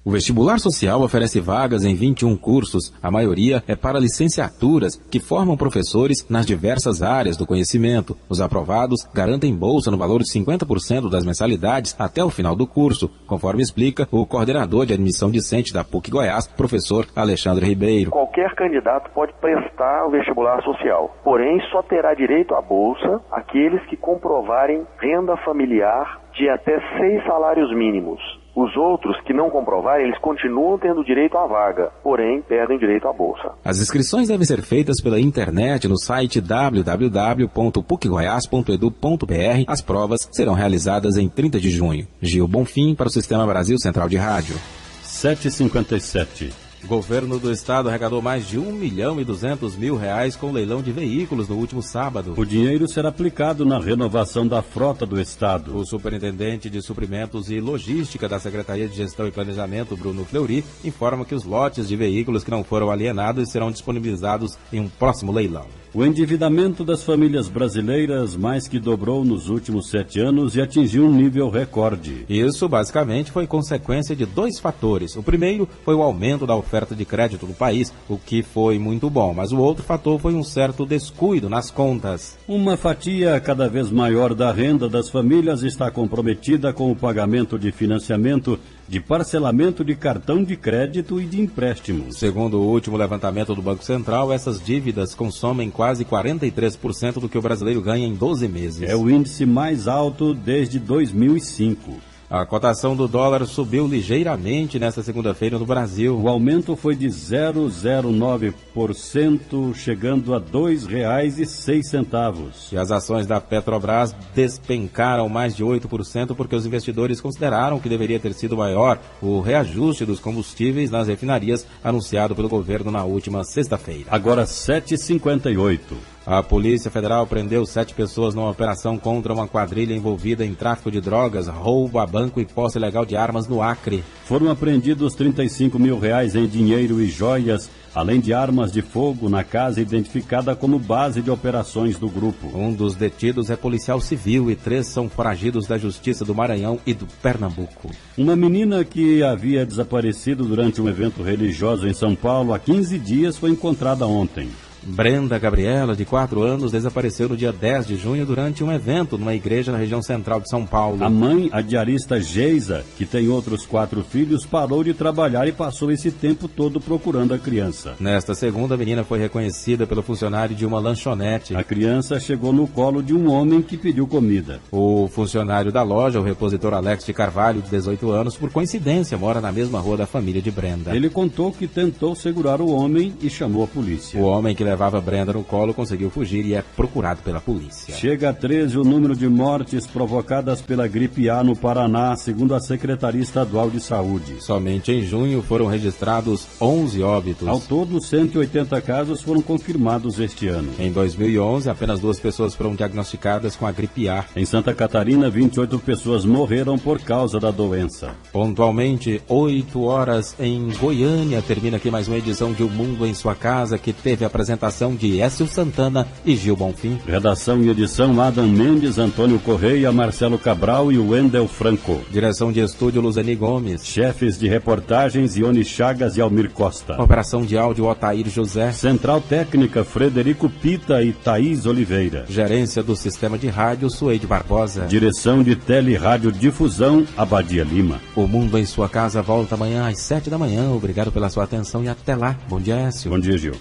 [SPEAKER 4] O vestibular social oferece vagas em 21 cursos. A maioria é para licenciaturas, que formam professores nas diversas áreas do conhecimento. Os aprovados garantem bolsa no valor de 50% das mensalidades até o final do curso, conforme explica o coordenador de admissão discente da PUC Goiás, professor Alexandre Ribeiro.
[SPEAKER 11] Qualquer candidato pode prestar o vestibular social, porém só terá direito à bolsa aqueles que comprovarem renda familiar de até 6 salários mínimos. Os outros que não comprovarem, eles continuam tendo direito à vaga, porém perdem direito à bolsa.
[SPEAKER 4] As inscrições devem ser feitas pela internet no site www.pucgoias.edu.br. As provas serão realizadas em 30 de junho. Gil Bonfim para o Sistema Brasil Central de Rádio.
[SPEAKER 2] 7h57.
[SPEAKER 4] Governo do Estado arrecadou mais de R$1.200.000 com o leilão de veículos no último sábado.
[SPEAKER 2] O dinheiro será aplicado na renovação da frota do Estado.
[SPEAKER 4] O superintendente de Suprimentos e Logística da Secretaria de Gestão e Planejamento, Bruno Fleury, informa que os lotes de veículos que não foram alienados serão disponibilizados em um próximo leilão.
[SPEAKER 2] O endividamento das famílias brasileiras mais que dobrou nos últimos 7 anos e atingiu um nível recorde.
[SPEAKER 4] Isso, basicamente, foi consequência de 2 fatores. O primeiro foi o aumento da oferta de crédito no país, o que foi muito bom, mas o outro fator foi um certo descuido nas contas.
[SPEAKER 2] Uma fatia cada vez maior da renda das famílias está comprometida com o pagamento de financiamento, de parcelamento de cartão de crédito e de empréstimos.
[SPEAKER 4] Segundo o último levantamento do Banco Central, essas dívidas consomem quase 43% do que o brasileiro ganha em 12 meses.
[SPEAKER 2] É o índice mais alto desde 2005.
[SPEAKER 4] A cotação do dólar subiu ligeiramente nesta segunda-feira no Brasil.
[SPEAKER 2] O aumento foi de 0,09%, chegando a R$ 2,06.
[SPEAKER 4] E as ações da Petrobras despencaram mais de 8% porque os investidores consideraram que deveria ter sido maior o reajuste dos combustíveis nas refinarias anunciado pelo governo na última sexta-feira.
[SPEAKER 2] Agora 7h58.
[SPEAKER 4] A Polícia Federal prendeu 7 pessoas numa operação contra uma quadrilha envolvida em tráfico de drogas, roubo a banco e posse ilegal de armas no Acre.
[SPEAKER 2] Foram apreendidos R$35 mil em dinheiro e joias, além de armas de fogo na casa identificada como base de operações do grupo.
[SPEAKER 4] Um dos detidos é policial civil e 3 são foragidos da Justiça do Maranhão e do Pernambuco.
[SPEAKER 2] Uma menina que havia desaparecido durante um evento religioso em São Paulo há 15 dias foi encontrada ontem.
[SPEAKER 4] Brenda Gabriela, de 4 anos, desapareceu no dia 10 de junho durante um evento numa igreja na região central de São Paulo.
[SPEAKER 2] A mãe, a diarista Geisa, que tem outros 4 filhos, parou de trabalhar e passou esse tempo todo procurando a criança.
[SPEAKER 4] Nesta segunda, a menina foi reconhecida pelo funcionário de uma lanchonete.
[SPEAKER 2] A criança chegou no colo de um homem que pediu comida.
[SPEAKER 4] O funcionário da loja, o repositor Alex de Carvalho, de 18 anos, por coincidência, mora na mesma rua da família de Brenda.
[SPEAKER 2] Ele contou que tentou segurar o homem e chamou a polícia.
[SPEAKER 4] O homem que levava Brenda no colo conseguiu fugir e é procurado pela polícia.
[SPEAKER 2] Chega a 13 o número de mortes provocadas pela gripe A no Paraná, segundo a Secretaria Estadual de Saúde.
[SPEAKER 4] Somente em junho foram registrados 11 óbitos.
[SPEAKER 2] Ao todo, 180 casos foram confirmados este ano.
[SPEAKER 4] Em 2011, apenas 2 pessoas foram diagnosticadas com a gripe A.
[SPEAKER 2] Em Santa Catarina, 28 pessoas morreram por causa da doença.
[SPEAKER 4] Pontualmente, 8 horas em Goiânia. Termina aqui mais uma edição de O Mundo em Sua Casa, que teve a apresentação Apresentação de Écio Santana e Gil Bonfim.
[SPEAKER 2] Redação e edição Adam Mendes, Antônio Correia, Marcelo Cabral e Wendel Franco.
[SPEAKER 4] Direção de estúdio Luzeni Gomes.
[SPEAKER 2] Chefes de reportagens Ione Chagas e Almir Costa.
[SPEAKER 4] Operação de áudio Otair José.
[SPEAKER 2] Central técnica Frederico Pita e Thaís Oliveira.
[SPEAKER 4] Gerência do Sistema de Rádio Suede Barbosa.
[SPEAKER 2] Direção de Tele e Rádio Difusão Abadia Lima.
[SPEAKER 4] O Mundo em Sua Casa volta amanhã às 7 da manhã. Obrigado pela sua atenção e até lá. Bom dia, Écio.
[SPEAKER 2] Bom dia, Gil.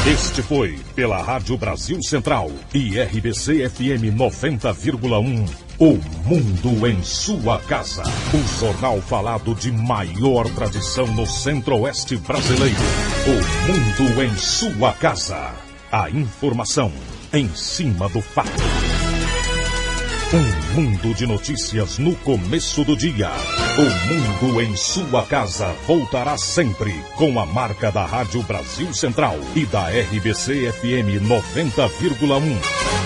[SPEAKER 18] Este foi, pela Rádio Brasil Central e RBC FM 90,1, O Mundo em Sua Casa. O jornal falado de maior tradição no Centro-Oeste brasileiro. O Mundo em Sua Casa. A informação em cima do fato. Um mundo de notícias no começo do dia. O Mundo em Sua Casa voltará sempre com a marca da Rádio Brasil Central e da RBC FM 90,1.